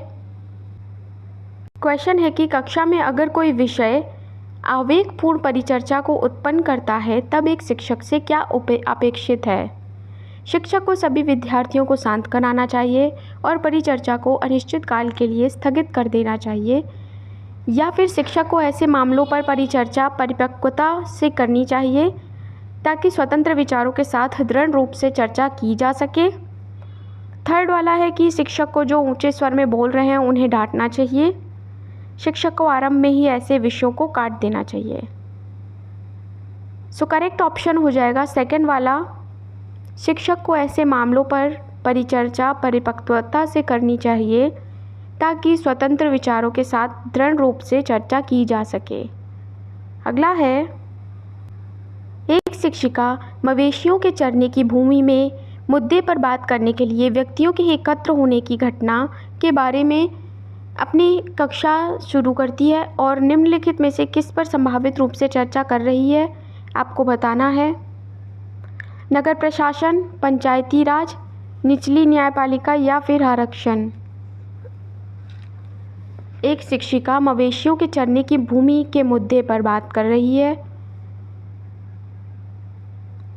क्वेश्चन है कि कक्षा में अगर कोई विषय आवेगपूर्ण परिचर्चा को उत्पन्न करता है तब एक शिक्षक से क्या अपेक्षित है। शिक्षक को सभी विद्यार्थियों को शांत कराना चाहिए और परिचर्चा को अनिश्चित काल के लिए स्थगित कर देना चाहिए, या फिर शिक्षक को ऐसे मामलों पर परिचर्चा परिपक्वता से करनी चाहिए ताकि स्वतंत्र विचारों के साथ दृढ़ रूप से चर्चा की जा सके। थर्ड वाला है कि शिक्षक को जो ऊंचे स्वर में बोल रहे हैं उन्हें डांटना चाहिए। शिक्षक को आरंभ में ही ऐसे विषयों को काट देना चाहिए। सो करेक्ट ऑप्शन हो जाएगा सेकंड वाला, शिक्षक को ऐसे मामलों पर परिचर्चा परिपक्वता से करनी चाहिए ताकि स्वतंत्र विचारों के साथ दृढ़ रूप से चर्चा की जा सके। अगला है एक शिक्षिका मवेशियों के चरने की भूमि में मुद्दे पर बात करने के लिए व्यक्तियों के एकत्र होने की घटना के बारे में अपनी कक्षा शुरू करती है और निम्नलिखित में से किस पर संभावित रूप से चर्चा कर रही है आपको बताना है। नगर प्रशासन, पंचायती राज, निचली न्यायपालिका या फिर आरक्षण। एक शिक्षिका मवेशियों के चरने की भूमि के मुद्दे पर बात कर रही है।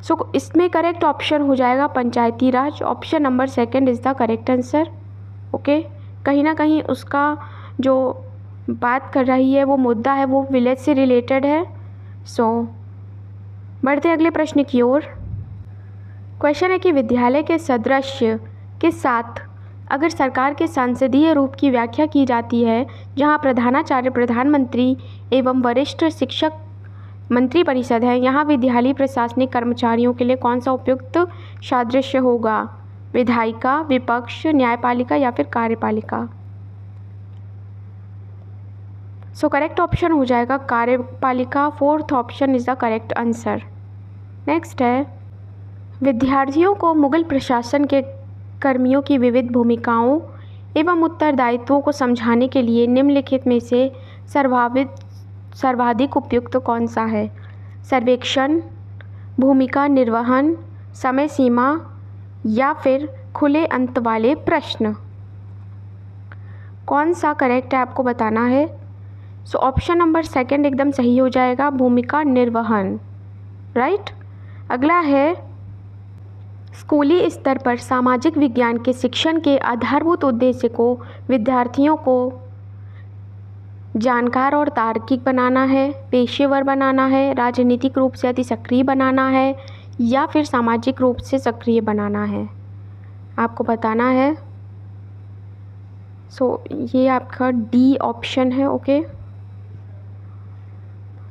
सो इसमें करेक्ट ऑप्शन हो जाएगा Panchayati Raj. Option number second is the correct answer. Okay, कहीं ना कहीं उसका जो बात कर रही है वो मुद्दा है वो विलेज से रिलेटेड है। सो बढ़ते हैं अगले प्रश्न की ओर। क्वेश्चन है कि विद्यालय के सादृश्य के साथ अगर सरकार के सांसदीय रूप की व्याख्या की जाती है जहां प्रधानाचार्य प्रधानमंत्री एवं वरिष्ठ शिक्षक मंत्री परिषद है, यहाँ विद्यालय प्रशासनिक कर्मचारियों के लिए कौन सा उपयुक्त सादृश्य होगा। विधायिका, विपक्ष, न्यायपालिका या फिर कार्यपालिका। सो करेक्ट ऑप्शन हो जाएगा कार्यपालिका। Fourth option is the correct answer. Next है विद्यार्थियों को मुगल प्रशासन के कर्मियों की विविध भूमिकाओं एवं उत्तरदायित्वों को समझाने के लिए निम्नलिखित में से सर्वाधिक उपयुक्त कौन सा है। सर्वेक्षण, भूमिका निर्वहन, समय सीमा या फिर खुले अंत वाले प्रश्न। कौन सा करेक्ट है आपको बताना है। सो ऑप्शन नंबर सेकंड एकदम सही हो जाएगा, भूमिका निर्वहन, राइट। अगला है स्कूली स्तर पर सामाजिक विज्ञान के शिक्षण के आधारभूत उद्देश्य को विद्यार्थियों को जानकार और तार्किक बनाना है, पेशेवर बनाना है, राजनीतिक रूप से अति सक्रिय बनाना है या फिर सामाजिक रूप से सक्रिय बनाना है आपको बताना है। सो ये आपका डी ऑप्शन है। ओके,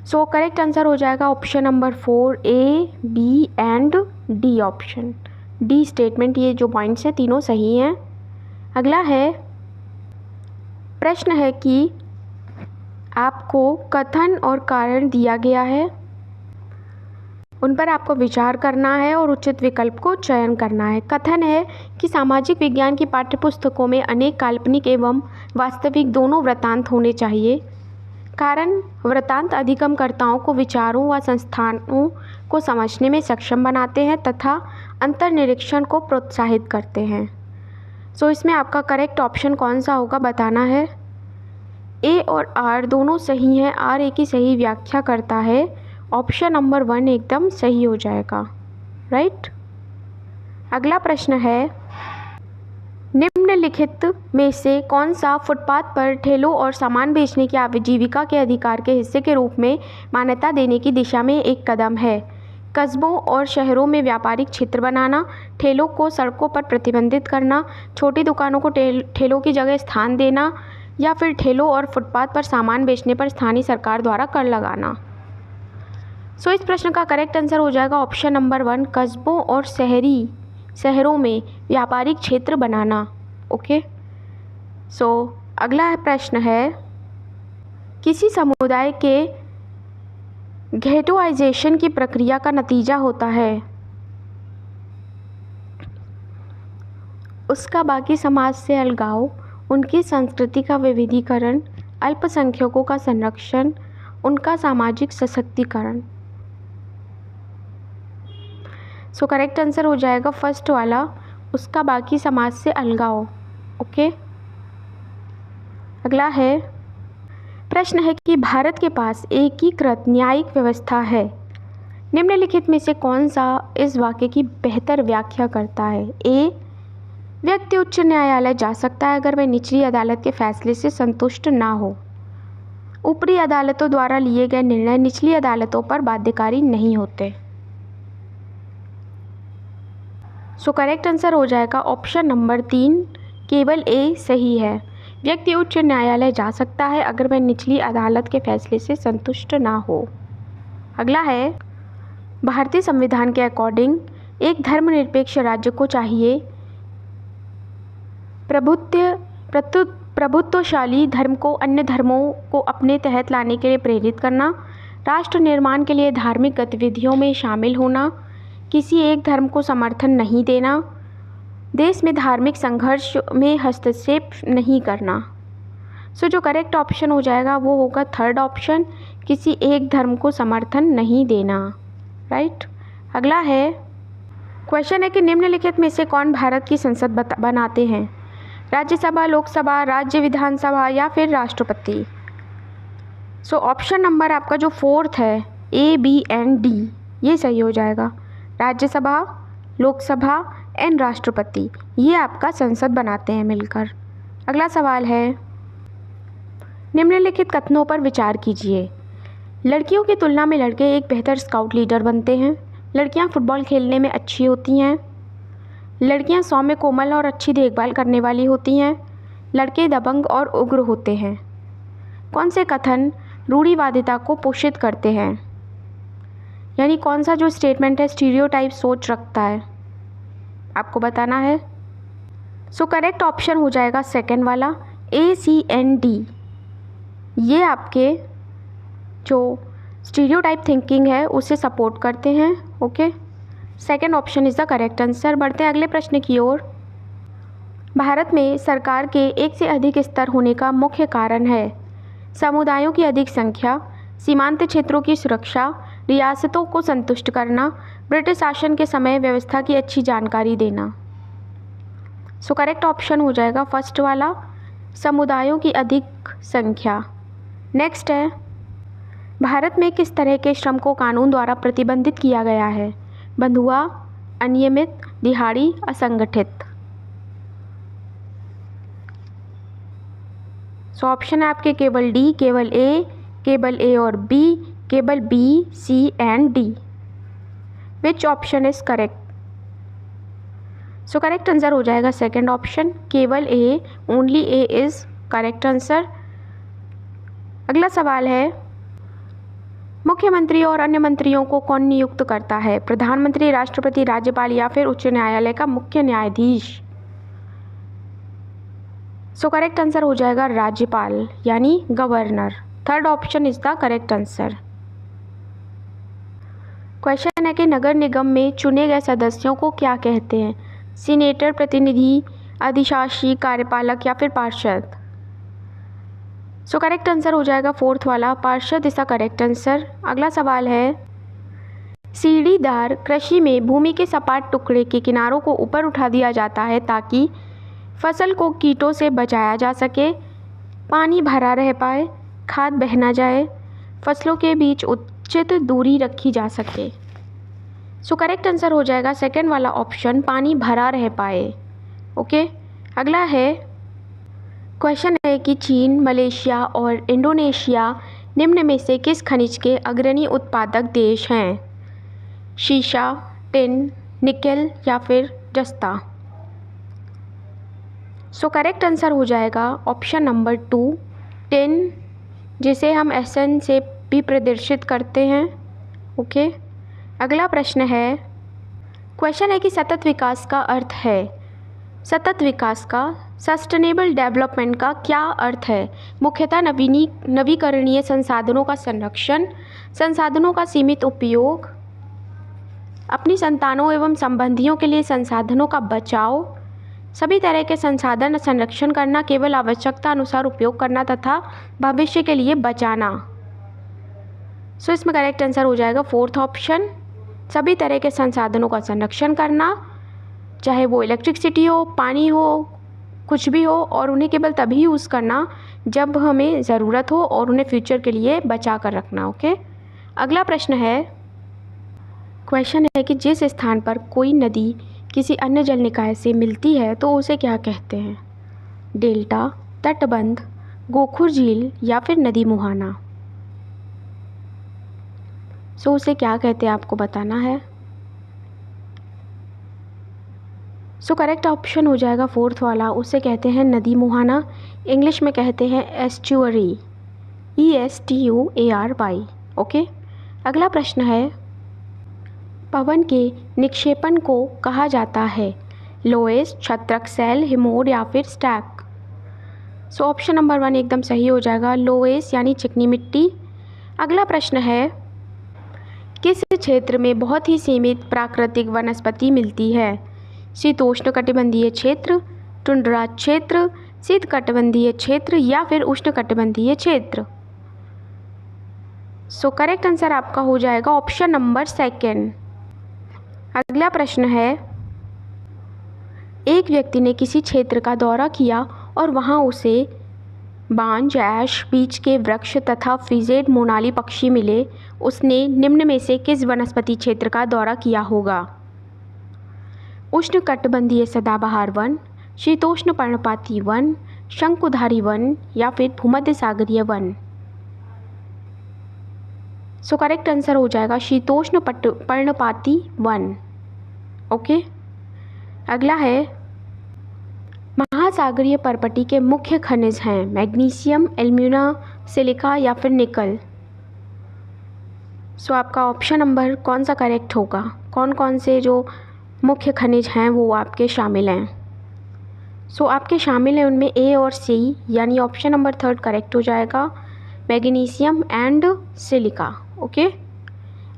सो करेक्ट आंसर हो जाएगा option number 4 A, B and D option. D statement, ये जो पॉइंट्स हैं तीनों सही हैं। अगला है प्रश्न है कि आपको कथन और कारण दिया गया है, उन पर आपको विचार करना है और उचित विकल्प को चयन करना है। कथन है कि सामाजिक विज्ञान की पाठ्यपुस्तकों में अनेक काल्पनिक एवं वास्तविक दोनों वृत्तांत होने चाहिए। कारण, वृत्तांत अधिगमकर्ताओं को विचारों व संस्थानों को समझने में सक्षम बनाते हैं तथा अंतर्निरीक्षण को प्रोत्साहित करते हैं। सो इसमें आपका करेक्ट ऑप्शन कौन सा होगा बताना है। ए और आर दोनों सही हैं, आर ए की सही व्याख्या करता है। ऑप्शन नंबर 1 एकदम सही हो जाएगा, राइट। अगला प्रश्न है निम्नलिखित में से कौन सा फुटपाथ पर ठेलों और सामान बेचने की आजीविका के अधिकार के हिस्से के रूप में मान्यता देने की दिशा में एक कदम है? कस्बों और शहरों में व्यापारिक क्षेत्र बनाना, ठेलों को सड़कों पर प्रतिबंधित करना, छोटी दुकानों को ठेलों की जगह स्थान देना, या फिर ठेलों और फुटपाथ पर सामान बेचने पर स्थानीय सरकार द्वारा कर लगाना। सो इस प्रश्न का करेक्ट आंसर हो जाएगा ऑप्शन नंबर 1, कस्बों और शहरों में व्यापारिक क्षेत्र बनाना। ओके, सो अगला प्रश्न है, किसी समुदाय के घेटोइजेशन की प्रक्रिया का नतीजा होता है उसका बाकी समाज से अलगाव, उनकी संस्कृति का विविधीकरण, अल्पसंख्यकों का संरक्षण, उनका सामाजिक सशक्तिकरण। सो करेक्ट आंसर हो जाएगा फर्स्ट वाला, उसका बाकी समाज से अलगाव। ओके, अगला है, प्रश्न है कि भारत के पास एकीकृत न्यायिक व्यवस्था है। निम्नलिखित में से कौन सा इस वाक्य की बेहतर व्याख्या करता है? ए, व्यक्ति उच्च न्यायालय जा सकता है अगर वह निचली अदालत के फैसले से संतुष्ट ना हो। ऊपरी अदालतों द्वारा लिए गए निर्णय निचली अदालतों पर बाध्यकारी नहीं होते। सो करेक्ट आंसर हो जाएगा ऑप्शन नंबर 3, केवल ए सही है। व्यक्ति उच्च न्यायालय जा सकता है अगर वह निचली अदालत के फैसले से संतुष्ट ना हो। अगला है, भारतीय संविधान के अकॉर्डिंग एक धर्मनिरपेक्ष राज्य को चाहिए प्रभुत्वशाली धर्म को अन्य धर्मों को अपने तहत लाने के लिए प्रेरित करना, राष्ट्र निर्माण के लिए धार्मिक गतिविधियों में शामिल होना, किसी एक धर्म को समर्थन नहीं देना, देश में धार्मिक संघर्ष में हस्तक्षेप नहीं करना। सो जो करेक्ट ऑप्शन हो जाएगा वो होगा थर्ड ऑप्शन, किसी एक धर्म को समर्थन नहीं देना। राइट। अगला है, क्वेश्चन है कि निम्नलिखित में से कौन भारत की संसद बनाते हैं? राज्यसभा, लोकसभा, राज्य विधानसभा या फिर राष्ट्रपति। सो ऑप्शन नंबर आपका जो 4th है, A, B and D, ये सही हो जाएगा। राज्यसभा, लोकसभा एंड राष्ट्रपति, ये आपका संसद बनाते हैं मिलकर। अगला सवाल है, निम्नलिखित कथनों पर विचार कीजिए। लड़कियों की तुलना में लड़के एक बेहतर स्काउट लीडर बनते हैं। लड़कियां फुटबॉल खेलने में अच्छी होती हैं। लड़कियां सौम्य, कोमल और अच्छी देखभाल करने वाली होती हैं। लड़के दबंग और उग्र होते हैं। कौन से कथन रूढ़िवादिता को पोषित करते हैं? यानी कौन सा जो स्टेटमेंट है स्टीरियोटाइप सोच रखता है, आपको बताना है। सो करेक्ट ऑप्शन हो जाएगा सेकंड वाला, A, C and D। ये आपके जो स्टीरियोटाइप थिंकिंग है उसे सपोर्ट करते हैं। Okay, second option is the correct answer. बढ़ते हैं अगले प्रश्न की ओर। भारत में सरकार के एक से अधिक स्तर होने का मुख्य कारण है समुदायों की अधिक संख्या, सीमांत क्षेत्रों की सुरक्षा, रियासतों को संतुष्ट करना, ब्रिटिश शासन के समय व्यवस्था की अच्छी जानकारी देना। सो करेक्ट ऑप्शन हो जाएगा फर्स्ट वाला, समुदायों की अधिक संख्या। नेक्स्ट है, भारत में किस तरह के श्रम को कानून द्वारा प्रतिबंधित किया गया है? बंधुआ, अनियमित, दिहाड़ी, असंगठित। सो ऑप्शन है आपके केवल डी, केवल ए, केवल ए और बी, केवल B, C and D। Which option is correct? So correct answer हो जाएगा सेकंड ऑप्शन, केवल A, only A is correct answer. अगला सवाल है, मुख्यमंत्री और अन्य मंत्रियों को कौन नियुक्त करता है? प्रधानमंत्री, राष्ट्रपति, राज्यपाल या फिर उच्च न्यायालय का मुख्य न्यायाधीश। सो करेक्ट आंसर हो जाएगा राज्यपाल यानी governor. Third option is the correct answer. Question है कि नगर निगम में चुने गए सदस्यों को क्या कहते हैं? सीनेटर, प्रतिनिधि, अधिशासी, कार्यपालक या फिर पार्षद। सो करेक्ट आंसर हो जाएगा फोर्थ वाला, पार्षद इज द करेक्ट आंसर। अगला सवाल है, सीढ़ीदार कृषि में भूमि के सपाट टुकड़े के किनारों को ऊपर उठा दिया जाता है ताकि फसल को कीटों से बचाया जा सके, पानी भरा रह पाए, खाद बह ना जाए, फसलों के बीच उचित दूरी रखी जा सके। सो करेक्ट आंसर हो जाएगा सेकंड वाला ऑप्शन, पानी भरा रह पाए। ओके, अगला है क्वेश्चन है कि चीन, मलेशिया और इंडोनेशिया निम्न में से किस खनिज के अग्रणी उत्पादक देश हैं? शीशा, टिन, निकेल या फिर जस्ता? सो करेक्ट आंसर हो जाएगा ऑप्शन नंबर 2, टिन, जिसे हम SN से भी प्रदर्शित करते हैं। ओके। अगला प्रश्न है, क्वेश्चन है कि सतत विकास का अर्थ है, सतत विकास का, सस्टेनेबल डेवलपमेंट का क्या अर्थ है? मुख्यतः नवीकरणीय संसाधनों का संरक्षण, संसाधनों का सीमित उपयोग, अपनी संतानों एवं संबंधियों के लिए संसाधनों का बचाव, सभी तरह के संसाधन संरक्षण करना, केवल आवश्यकता अनुसार उपयोग करना तथा भविष्य के लिए बचाना। सो इसमें करेक्ट आंसर हो जाएगा 4th ऑप्शन, सभी तरह के संसाधनों का संरक्षण करना, चाहे वो इलेक्ट्रिसिटी हो, पानी हो, कुछ भी हो, और उन्हें केवल तभी यूज़ करना जब हमें ज़रूरत हो और उन्हें फ्यूचर के लिए बचा कर रखना। ओके। अगला प्रश्न है, क्वेश्चन है कि जिस स्थान पर कोई नदी किसी अन्य जल निकाय से मिलती है तो उसे क्या कहते हैं? डेल्टा, तटबंध, गोखुर झील या फिर नदी मुहाना? सो उसे क्या कहते हैं आपको बताना है। सो करेक्ट ऑप्शन हो जाएगा 4th वाला, उसे कहते हैं नदी मुहाना, इंग्लिश में कहते हैं एस्चुअरी, ESTUARY। ओके। अगला प्रश्न है, पवन के निक्षेपण को कहा जाता है? लोएस, छत्रक सेल, हिमोर या फिर स्टैक? सो ऑप्शन नंबर 1 एकदम सही हो जाएगा, लोएस यानी चिकनी मिट्टी। अगला प्रश्न है, किस क्षेत्र में बहुत ही सीमित प्राकृतिक वनस्पति मिलती है? शीतोष्णकटिबंधीय क्षेत्र, टुंड्रा क्षेत्र, शीतकटिबंधीय क्षेत्र या फिर उष्णकटिबंधीय क्षेत्र? सो करेक्ट आंसर आपका हो जाएगा ऑप्शन नंबर 2। अगला प्रश्न है, एक व्यक्ति ने किसी क्षेत्र का दौरा किया और वहां उसे बांज, ऐश, बीच के वृक्ष तथा फ्रिजेड मोनाली पक्षी मिले। उसने निम्न में से किस वनस्पति क्षेत्र का दौरा किया होगा? उष्णकटिबंधीय सदाबहार वन, शीतोष्ण पर्णपाती वन, शंकुधारी वन या फिर भूमध्य सागरीय वन? सो करेक्ट आंसर हो जाएगा शीतोष्ण पर्णपाती वन। ओके। अगला है, महासागरीय पर्पटी के मुख्य खनिज हैं मैग्नीशियम, एल्यूमिना, सिलिका या फिर निकल? सो आपका ऑप्शन नंबर कौन सा करेक्ट होगा? कौन कौन से जो मुख्य खनिज हैं वो आपके शामिल हैं? सो आपके शामिल हैं उनमें A और C, यानी ऑप्शन नंबर 3 करेक्ट हो जाएगा, मैग्नीशियम एंड सिलिका। ओके।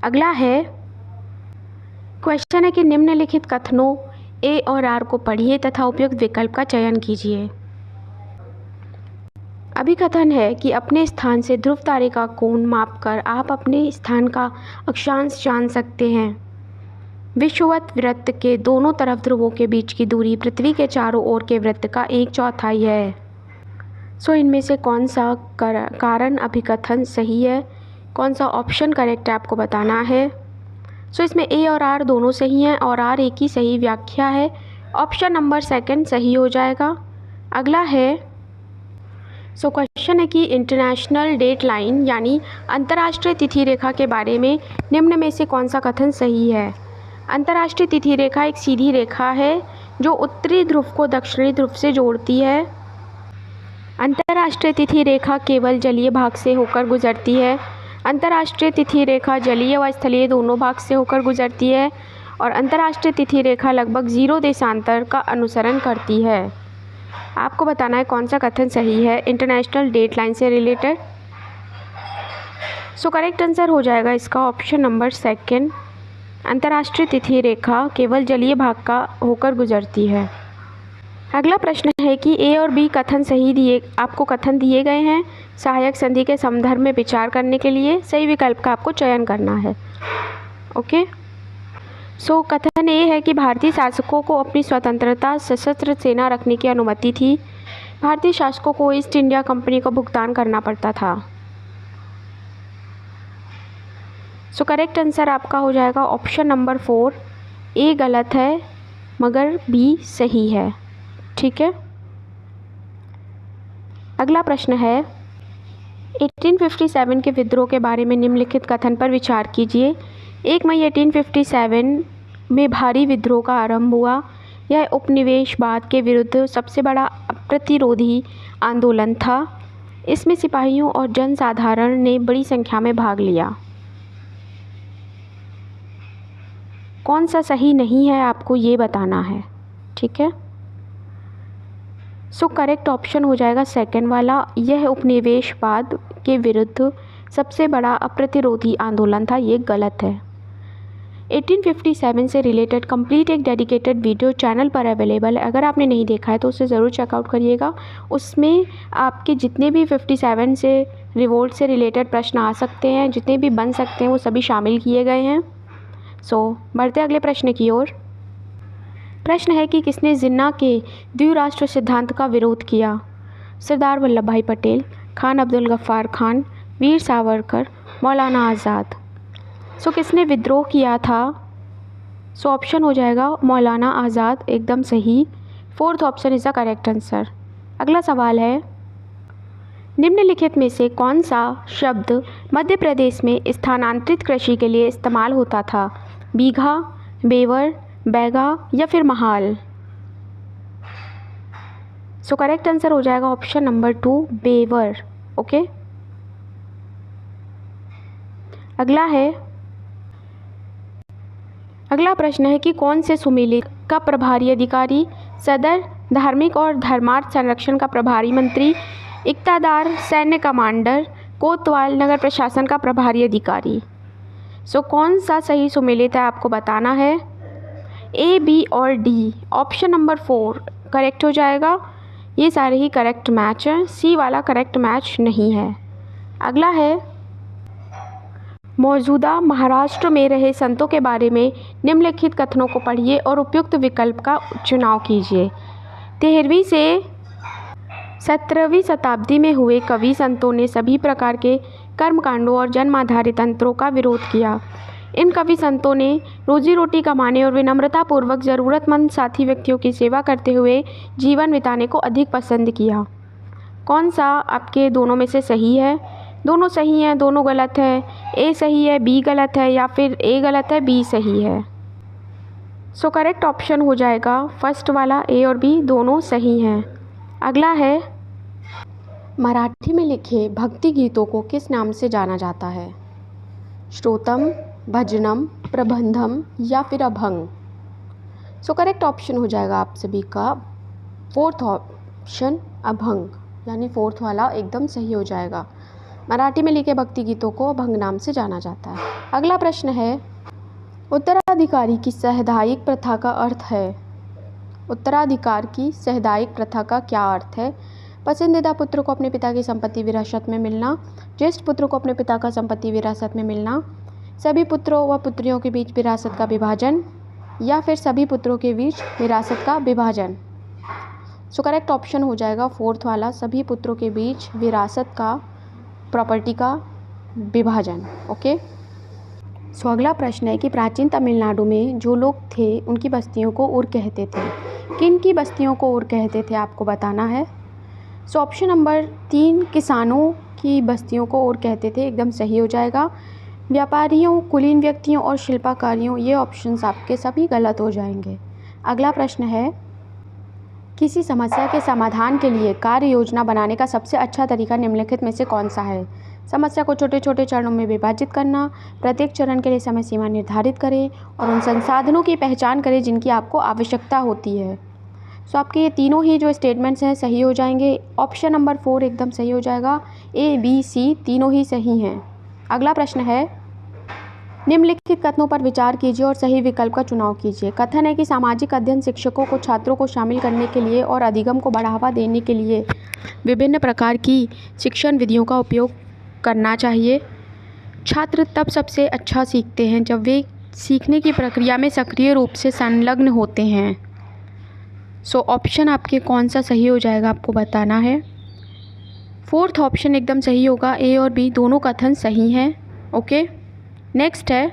अगला है, क्वेश्चन है कि निम्नलिखित कथनों A और R को पढ़िए तथा उपयुक्त विकल्प का चयन कीजिए। अभिकथन है कि अपने स्थान से ध्रुव तारे का कोण मापकर आप अपने स्थान का अक्षांश जान सकते हैं। विषुवत वृत्त के दोनों तरफ ध्रुवों के बीच की दूरी पृथ्वी के चारों ओर के वृत्त का 1/4 है। सो इनमें से कौन सा कारण अभिकथन सही है, कौन सा ऑप्शन करेक्ट है आपको बताना है। सो इसमें A और R दोनों सही हैं और R एक ही सही व्याख्या है, ऑप्शन नंबर 2 सही हो जाएगा। अगला है, सो क्वेश्चन है कि इंटरनेशनल डेट लाइन यानी अंतर्राष्ट्रीय तिथि रेखा के बारे में निम्न में से कौन सा कथन सही है? अंतर्राष्ट्रीय तिथि रेखा एक सीधी रेखा है जो उत्तरी ध्रुव को दक्षिणी ध्रुव से जोड़ती है। अंतर्राष्ट्रीय तिथि रेखा केवल जलीय भाग से होकर गुजरती है। अंतर्राष्ट्रीय तिथि रेखा जलीय व स्थलीय दोनों भाग से होकर गुजरती है और अंतर्राष्ट्रीय तिथि रेखा लगभग 0 देशांतर का अनुसरण करती है। आपको बताना है कौन सा कथन सही है इंटरनेशनल डेट लाइन से रिलेटेड। सो करेक्ट आंसर हो जाएगा इसका ऑप्शन नंबर 2, अंतर्राष्ट्रीय तिथि रेखा केवल जलीय भाग का होकर गुजरती है। अगला प्रश्न है कि A और B कथन आपको कथन दिए गए हैं। सहायक संधि के संदर्भ में विचार करने के लिए सही विकल्प का आपको चयन करना है। ओके। सो कथन A है कि भारतीय शासकों को अपनी स्वतंत्रता सशस्त्र सेना रखने की अनुमति थी। भारतीय शासकों को ईस्ट इंडिया कंपनी को भुगतान करना पड़ता था। सो करेक्ट आंसर आपका हो जाएगा ऑप्शन नंबर 4, A गलत है मगर B सही है। ठीक है। अगला प्रश्न है 1857 के विद्रोह के बारे में निम्नलिखित कथन पर विचार कीजिए। 1 मई 1857 में भारी विद्रोह का आरंभ हुआ। यह उपनिवेशवाद के विरुद्ध सबसे बड़ा प्रतिरोधी आंदोलन था। इसमें सिपाहियों और जनसाधारण ने बड़ी संख्या में भाग लिया। कौन सा सही नहीं है आपको ये बताना है, ठीक है। सो करेक्ट ऑप्शन हो जाएगा सेकंड वाला, यह उपनिवेशवाद के विरुद्ध सबसे बड़ा अप्रतिरोधी आंदोलन था, ये गलत है। 1857 से रिलेटेड कंप्लीट एक डेडिकेटेड वीडियो चैनल पर अवेलेबल है, अगर आपने नहीं देखा है तो उसे ज़रूर चेकआउट करिएगा। उसमें आपके जितने भी 57 से रिवोल्ट से रिलेटेड प्रश्न आ सकते हैं, जितने भी बन सकते हैं, वो सभी शामिल किए गए हैं। सो बढ़ते अगले प्रश्न की ओर। प्रश्न है कि किसने जिन्ना के द्विराष्ट्र सिद्धांत का विरोध किया? सरदार वल्लभ भाई पटेल, खान अब्दुल गफ्फार खान, वीर सावरकर, मौलाना आज़ाद। सो किसने विद्रोह किया था? सो ऑप्शन हो जाएगा मौलाना आज़ाद, एकदम सही। Fourth option is the correct answer. अगला सवाल है निम्नलिखित में से कौन सा शब्द मध्य प्रदेश में स्थानांतरित कृषि के लिए इस्तेमाल होता था? बीघा, बेवर, बैगा या फिर महाल। सो करेक्ट आंसर हो जाएगा ऑप्शन नंबर 2 बेवर। ओके, अगला प्रश्न है कि कौन से सुमेलित का प्रभारी अधिकारी, सदर, धार्मिक और धर्मार्थ संरक्षण का प्रभारी मंत्री, इक्तादार, सैन्य कमांडर, कोतवाल, नगर प्रशासन का प्रभारी अधिकारी। सो कौन सा सही सुमेलित है आपको बताना है। ए, बी और डी। ऑप्शन नंबर 4 करेक्ट हो जाएगा। ये सारे ही करेक्ट मैच हैं, सी वाला करेक्ट मैच नहीं है। अगला है मौजूदा महाराष्ट्र में रहे संतों के बारे में निम्नलिखित कथनों को पढ़िए और उपयुक्त विकल्प का चुनाव कीजिए। 13वीं से 17वीं शताब्दी में हुए कवि संतों ने सभी प्रकार के कर्मकांडों और जन्म आधारित तंत्रों का विरोध किया। इन कवि संतों ने रोजी रोटी कमाने और विनम्रतापूर्वक ज़रूरतमंद साथी व्यक्तियों की सेवा करते हुए जीवन बिताने को अधिक पसंद किया। कौन सा आपके दोनों में से सही है? दोनों सही हैं, दोनों गलत है। ए सही है, बी गलत है, या फिर ए गलत है, बी सही है। सो करेक्ट ऑप्शन हो जाएगा फर्स्ट वाला, ए और बी दोनों सही हैं। अगला है मराठी में लिखे भक्ति गीतों को किस नाम से जाना जाता है? श्रोतम, भजनम, प्रबंधम या फिर अभंग। सो करेक्ट ऑप्शन हो जाएगा आप सभी का फोर्थ ऑप्शन अभंग, यानी फोर्थ वाला एकदम सही हो जाएगा। मराठी में लिखे भक्ति गीतों को अभंग नाम से जाना जाता है। अगला प्रश्न है उत्तराधिकारी की सामुदायिक प्रथा का अर्थ है। उत्तराधिकार की सामुदायिक प्रथा का क्या अर्थ है? पसंदीदा पुत्र को अपने पिता की संपत्ति विरासत में मिलना, ज्येष्ठ पुत्र को अपने पिता का संपत्ति विरासत में मिलना, सभी पुत्रों व पुत्रियों के बीच विरासत का विभाजन, या फिर सभी पुत्रों के बीच विरासत का विभाजन। सो करेक्ट ऑप्शन हो जाएगा फोर्थ वाला, सभी पुत्रों के बीच विरासत का, प्रॉपर्टी का विभाजन। ओके, सो अगला प्रश्न है कि प्राचीन तमिलनाडु में जो लोग थे उनकी बस्तियों को उर कहते थे। किन की बस्तियों को उर कहते थे आपको बताना है। सो ऑप्शन नंबर 3 किसानों की बस्तियों को उर कहते थे, एकदम सही हो जाएगा। व्यापारियों, कुलीन व्यक्तियों और शिल्पकारियों, ये ऑप्शंस आपके सभी गलत हो जाएंगे। अगला प्रश्न है किसी समस्या के समाधान के लिए कार्य योजना बनाने का सबसे अच्छा तरीका निम्नलिखित में से कौन सा है? समस्या को छोटे छोटे चरणों में विभाजित करना, प्रत्येक चरण के लिए समय सीमा निर्धारित करें और उन संसाधनों की पहचान करें जिनकी आपको आवश्यकता होती है। सो आपके ये तीनों ही जो स्टेटमेंट्स हैं सही हो जाएंगे। ऑप्शन नंबर 4 एकदम सही हो जाएगा। ए, बी, सी तीनों ही सही हैं। अगला प्रश्न है निम्नलिखित कथनों पर विचार कीजिए और सही विकल्प का चुनाव कीजिए। कथन है कि सामाजिक अध्ययन शिक्षकों को छात्रों को शामिल करने के लिए और अधिगम को बढ़ावा देने के लिए विभिन्न प्रकार की शिक्षण विधियों का उपयोग करना चाहिए। छात्र तब सबसे अच्छा सीखते हैं जब वे सीखने की प्रक्रिया में सक्रिय रूप से संलग्न होते हैं। सो ऑप्शन आपके कौन सा सही हो जाएगा आपको बताना है। फोर्थ ऑप्शन एकदम सही होगा, ए और बी दोनों कथन सही हैं। ओके, नेक्स्ट है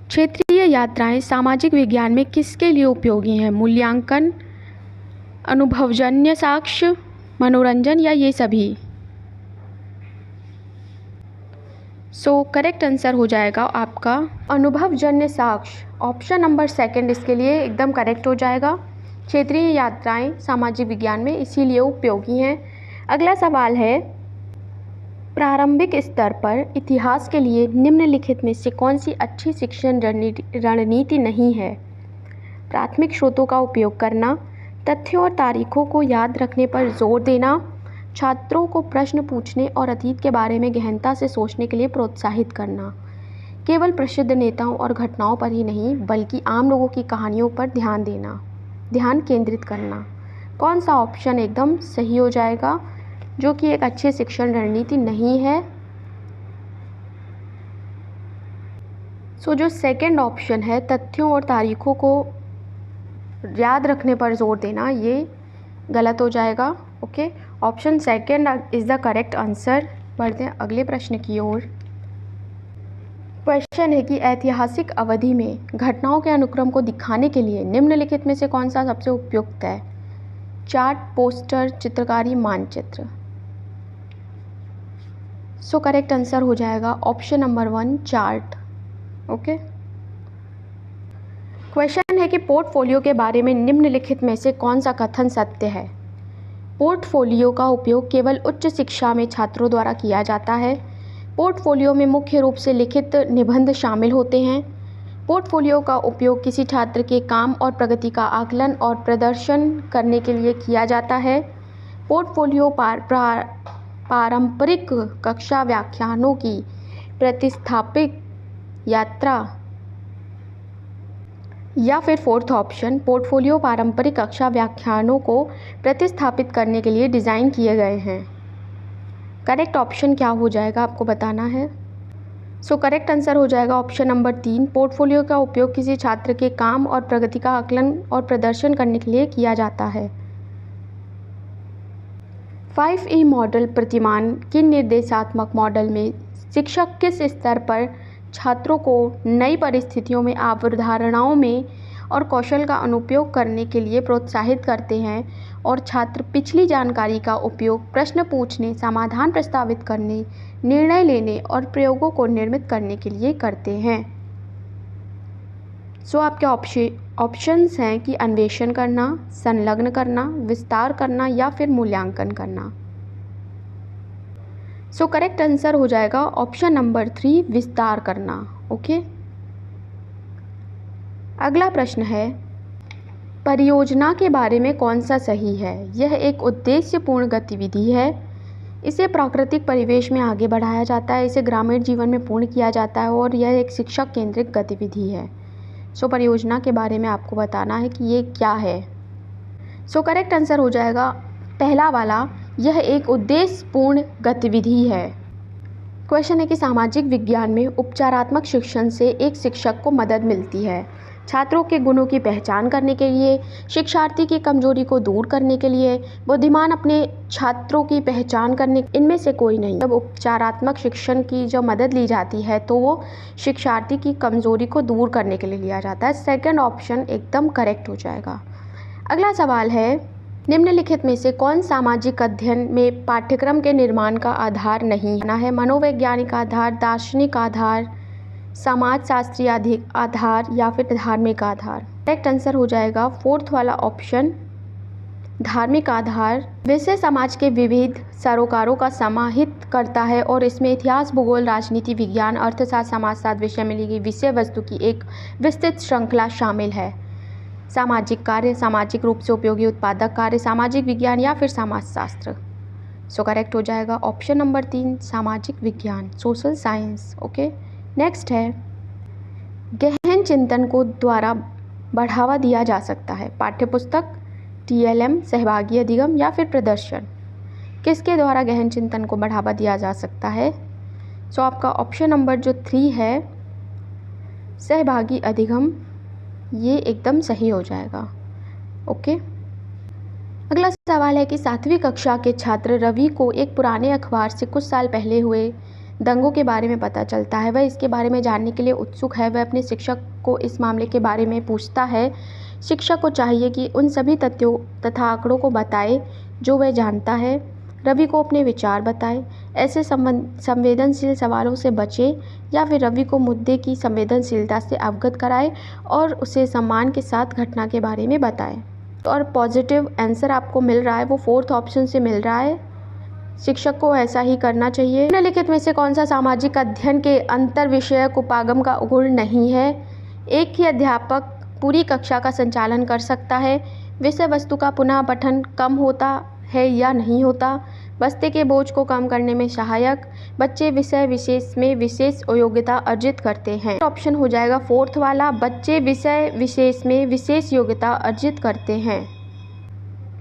क्षेत्रीय यात्राएं सामाजिक विज्ञान में किसके लिए उपयोगी हैं? मूल्यांकन, अनुभवजन्य साक्ष्य, मनोरंजन या ये सभी। सो करेक्ट आंसर हो जाएगा आपका अनुभवजन्य साक्ष्य, ऑप्शन नंबर सेकंड इसके लिए एकदम करेक्ट हो जाएगा। क्षेत्रीय यात्राएं सामाजिक विज्ञान में इसीलिए उपयोगी हैं। अगला सवाल है, प्रारंभिक स्तर पर इतिहास के लिए निम्नलिखित में से कौन सी अच्छी शिक्षण रणनीति नहीं है? प्राथमिक स्रोतों का उपयोग करना, तथ्यों और तारीखों को याद रखने पर जोर देना, छात्रों को प्रश्न पूछने और अतीत के बारे में गहनता से सोचने के लिए प्रोत्साहित करना, केवल प्रसिद्ध नेताओं और घटनाओं पर ही नहीं बल्कि आम लोगों की कहानियों पर ध्यान केंद्रित करना। कौन सा ऑप्शन एकदम सही हो जाएगा जो कि एक अच्छी शिक्षण रणनीति नहीं है? सो जो सेकंड ऑप्शन है, तथ्यों और तारीखों को याद रखने पर जोर देना, ये गलत हो जाएगा। Okay, option second is the correct answer. बढ़ते हैं अगले प्रश्न की ओर। क्वेश्चन है कि ऐतिहासिक अवधि में घटनाओं के अनुक्रम को दिखाने के लिए निम्नलिखित में से कौन सा सबसे उपयुक्त है? चार्ट, पोस्टर, चित्रकारी, मानचित्र। सो करेक्ट आंसर हो जाएगा option number 1, chart. Okay, question है कि पोर्टफोलियो के बारे में निम्नलिखित में से कौन सा कथन सत्य है? पोर्टफोलियो का उपयोग केवल उच्च शिक्षा में छात्रों द्वारा किया जाता है। पोर्टफोलियो में मुख्य रूप से लिखित निबंध शामिल होते हैं। पोर्टफोलियो का उपयोग किसी छात्र के काम और प्रगति का आकलन और प्रदर्शन करने के लिए किया जाता है। पोर्टफोलियो पारंपरिक कक्षा व्याख्यानों की प्रतिस्थापित यात्रा, या फिर फोर्थ ऑप्शन, पोर्टफोलियो पारंपरिक कक्षा व्याख्यानों को प्रतिस्थापित करने के लिए डिज़ाइन किए गए हैं। करेक्ट ऑप्शन क्या हो जाएगा आपको बताना है। सो करेक्ट आंसर हो जाएगा ऑप्शन नंबर 3, पोर्टफोलियो का उपयोग किसी छात्र के काम और प्रगति का आकलन और प्रदर्शन करने के लिए किया जाता है। 5E मॉडल प्रतिमान के निर्देशात्मक मॉडल में शिक्षक किस स्तर पर छात्रों को नई परिस्थितियों में अवधारणाओं में और कौशल का अनुप्रयोग करने के लिए प्रोत्साहित करते हैं और छात्र पिछली जानकारी का उपयोग प्रश्न पूछने, समाधान प्रस्तावित करने, निर्णय लेने और प्रयोगों को निर्मित करने के लिए करते हैं। सो आपके ऑप्शंस हैं कि अन्वेषण करना, संलग्न करना, विस्तार करना या फिर मूल्यांकन करना। सो करेक्ट आंसर हो जाएगा ऑप्शन नंबर 3, विस्तार करना। ओके, अगला प्रश्न है, परियोजना के बारे में कौन सा सही है? यह एक उद्देश्यपूर्ण गतिविधि है। इसे प्राकृतिक परिवेश में आगे बढ़ाया जाता है, इसे ग्रामीण जीवन में पूर्ण किया जाता है और यह एक शिक्षक केंद्रित गतिविधि है। सो परियोजना के बारे में आपको बताना है कि ये क्या है। सो करेक्ट आंसर हो जाएगा पहला वाला, यह एक उद्देश्यपूर्ण गतिविधि है। क्वेश्चन है कि सामाजिक विज्ञान में उपचारात्मक शिक्षण से एक शिक्षक को मदद मिलती है छात्रों के गुणों की पहचान करने के लिए, शिक्षार्थी की कमजोरी को दूर करने के लिए, बुद्धिमान अपने छात्रों की पहचान करने, इनमें से कोई नहीं। जब उपचारात्मक शिक्षण की जो मदद ली जाती है तो वो शिक्षार्थी की कमजोरी को दूर करने के लिए लिया जाता है। सेकंड ऑप्शन एकदम करेक्ट हो जाएगा। अगला सवाल है, निम्नलिखित में से कौन सामाजिक अध्ययन में पाठ्यक्रम के निर्माण का आधार नहीं है? मनोवैज्ञानिक आधार, दार्शनिक आधार, समाजशास्त्रीय आधार या फिर धार्मिक आधार। करेक्ट आंसर हो जाएगा फोर्थ वाला ऑप्शन, धार्मिक आधार। विषय समाज के विविध सरोकारों का समाहित करता है और इसमें इतिहास, भूगोल, राजनीति विज्ञान, अर्थशास्त्र, समाजशास्त्र विषय में ली गई विषय वस्तु की एक विस्तृत श्रृंखला शामिल है। सामाजिक कार्य, सामाजिक रूप से उपयोगी उत्पादक कार्य, सामाजिक विज्ञान या फिर समाजशास्त्र। सो करेक्ट हो जाएगा ऑप्शन नंबर 3, सामाजिक विज्ञान, सोशल साइंस। ओके, नेक्स्ट है, गहन चिंतन को द्वारा बढ़ावा दिया जा सकता है? पाठ्यपुस्तक, TLM, सहभागी अधिगम या फिर प्रदर्शन। किसके द्वारा गहन चिंतन को बढ़ावा दिया जा सकता है? सो आपका ऑप्शन नंबर जो 3 है, सहभागी अधिगम, ये एकदम सही हो जाएगा। ओके, अगला सवाल है कि 7वीं कक्षा के छात्र रवि को एक पुराने अखबार से कुछ साल पहले हुए दंगों के बारे में पता चलता है। वह इसके बारे में जानने के लिए उत्सुक है। वह अपने शिक्षक को इस मामले के बारे में पूछता है। शिक्षक को चाहिए कि उन सभी तथ्यों तथा आंकड़ों को बताए जो वह जानता है। रवि को अपने विचार बताएं। ऐसे संवेदनशील सवालों से बचें या फिर रवि को मुद्दे की संवेदनशीलता से अवगत कराएं और उसे सम्मान के साथ घटना के बारे में बताएं। और पॉजिटिव आंसर आपको मिल रहा है वो 4th ऑप्शन से मिल रहा है। शिक्षक को ऐसा ही करना चाहिए। निम्नलिखित में से कौन सा सामाजिक अध्ययन के अंतर विषयक उपागम का गुण नहीं है? एक ही अध्यापक पूरी कक्षा का संचालन कर सकता है। विषय वस्तु का पुनः पठन कम होता है या नहीं होता। बस्ते के बोझ को कम करने में सहायक। बच्चे विषय विशेष में विशेष योग्यता अर्जित करते हैं। ऑप्शन हो जाएगा 4th वाला, बच्चे विषय विशेष में विशेष योग्यता अर्जित करते हैं।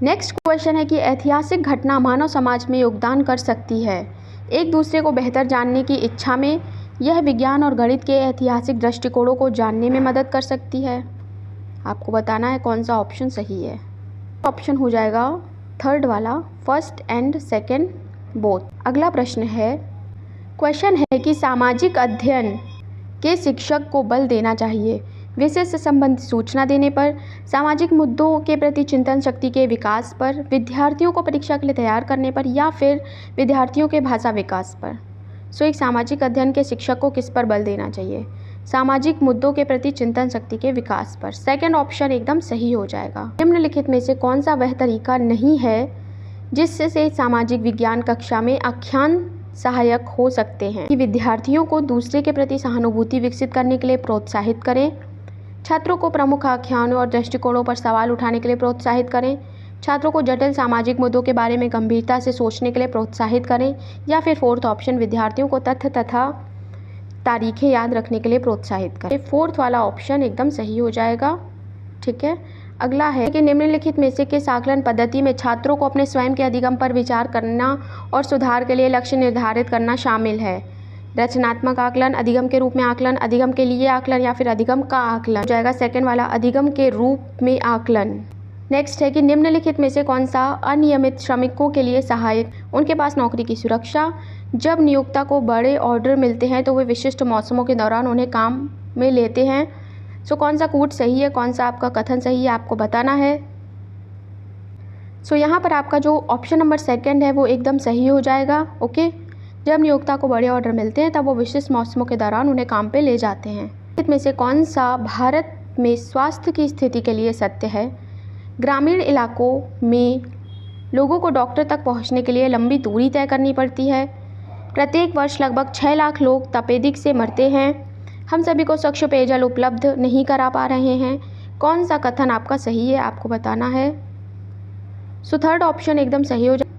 नेक्स्ट क्वेश्चन है कि ऐतिहासिक घटना मानव समाज में योगदान कर सकती है। एक दूसरे को बेहतर जानने की इच्छा में यह विज्ञान और गणित के ऐतिहासिक दृष्टिकोणों को जानने में मदद कर सकती है। आपको बताना है कौन सा ऑप्शन सही है। ऑप्शन हो जाएगा 3rd वाला, फर्स्ट एंड सेकंड बोथ। अगला प्रश्न है, क्वेश्चन है कि सामाजिक अध्ययन के शिक्षक को बल देना चाहिए विषय से संबंधित सूचना देने पर, सामाजिक मुद्दों के प्रति चिंतन शक्ति के विकास पर, विद्यार्थियों को परीक्षा के लिए तैयार करने पर या फिर विद्यार्थियों के भाषा विकास पर। एक सामाजिक अध्ययन के शिक्षक को किस पर बल देना चाहिए? सामाजिक मुद्दों के प्रति चिंतन शक्ति के विकास पर। सेकंड ऑप्शन एकदम सही हो जाएगा। निम्नलिखित में से कौन सा वह तरीका नहीं है जिससे सामाजिक विज्ञान कक्षा में आख्यान सहायक हो सकते हैं? कि विद्यार्थियों को दूसरे के प्रति सहानुभूति विकसित करने के लिए प्रोत्साहित करें, छात्रों को प्रमुख आख्यानों और दृष्टिकोणों पर सवाल उठाने के लिए प्रोत्साहित करें, छात्रों को जटिल सामाजिक मुद्दों के बारे में गंभीरता से सोचने के लिए प्रोत्साहित करें, या फिर 4th ऑप्शन विद्यार्थियों को तथ्य तथा तारीखें याद रखने के लिए प्रोत्साहित करें। 4th वाला ऑप्शन एकदम सही हो जाएगा। ठीक है। अगला है कि निम्नलिखित में से किस आकलन पद्धति में छात्रों को अपने स्वयं के अधिगम पर विचार करना और सुधार के लिए लक्ष्य निर्धारित करना शामिल है? रचनात्मक आकलन, अधिगम के रूप में आकलन, अधिगम के लिए आकलन या फिर अधिगम का आकलन। हो जाएगा सेकंड वाला, अधिगम के रूप में आकलन। नेक्स्ट है कि निम्नलिखित में से कौन सा अनियमित श्रमिकों के लिए सहायक? उनके पास नौकरी की सुरक्षा। जब नियोक्ता को बड़े ऑर्डर मिलते हैं तो वे विशिष्ट मौसमों के दौरान उन्हें काम में लेते हैं। कौन सा कूट सही है, कौन सा आपका कथन सही है, आपको बताना है। यहाँ पर आपका जो ऑप्शन नंबर 2 है वो एकदम सही हो जाएगा। ओके। जब नियोक्ता को बड़े ऑर्डर मिलते हैं तब वो विशिष्ट मौसमों के दौरान उन्हें काम पे ले जाते हैं। इसमें से कौन सा भारत में स्वास्थ्य की स्थिति के लिए सत्य है? ग्रामीण इलाकों में लोगों को डॉक्टर तक पहुंचने के लिए लंबी दूरी तय करनी पड़ती है। प्रत्येक वर्ष लगभग 6 लाख लोग तपेदिक से मरते हैं। हम सभी को स्वच्छ पेयजल उपलब्ध नहीं करा पा रहे हैं। कौन सा कथन आपका सही है, आपको बताना है। 3rd ऑप्शन एकदम सही हो जाए।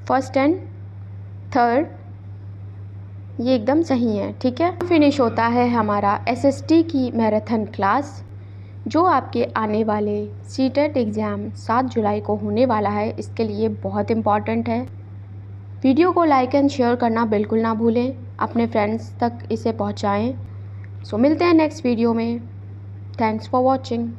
फर्स्ट एंड थर्ड ये एकदम सही है। ठीक है। फिनिश होता है हमारा SST की मैराथन क्लास, जो आपके आने वाले CTET एग्ज़ाम 7 जुलाई को होने वाला है। इसके लिए बहुत इम्पॉर्टेंट है। वीडियो को लाइक एंड शेयर करना बिल्कुल ना भूलें, अपने फ्रेंड्स तक इसे पहुंचाएं। मिलते हैं नेक्स्ट वीडियो में। Thanks for watching.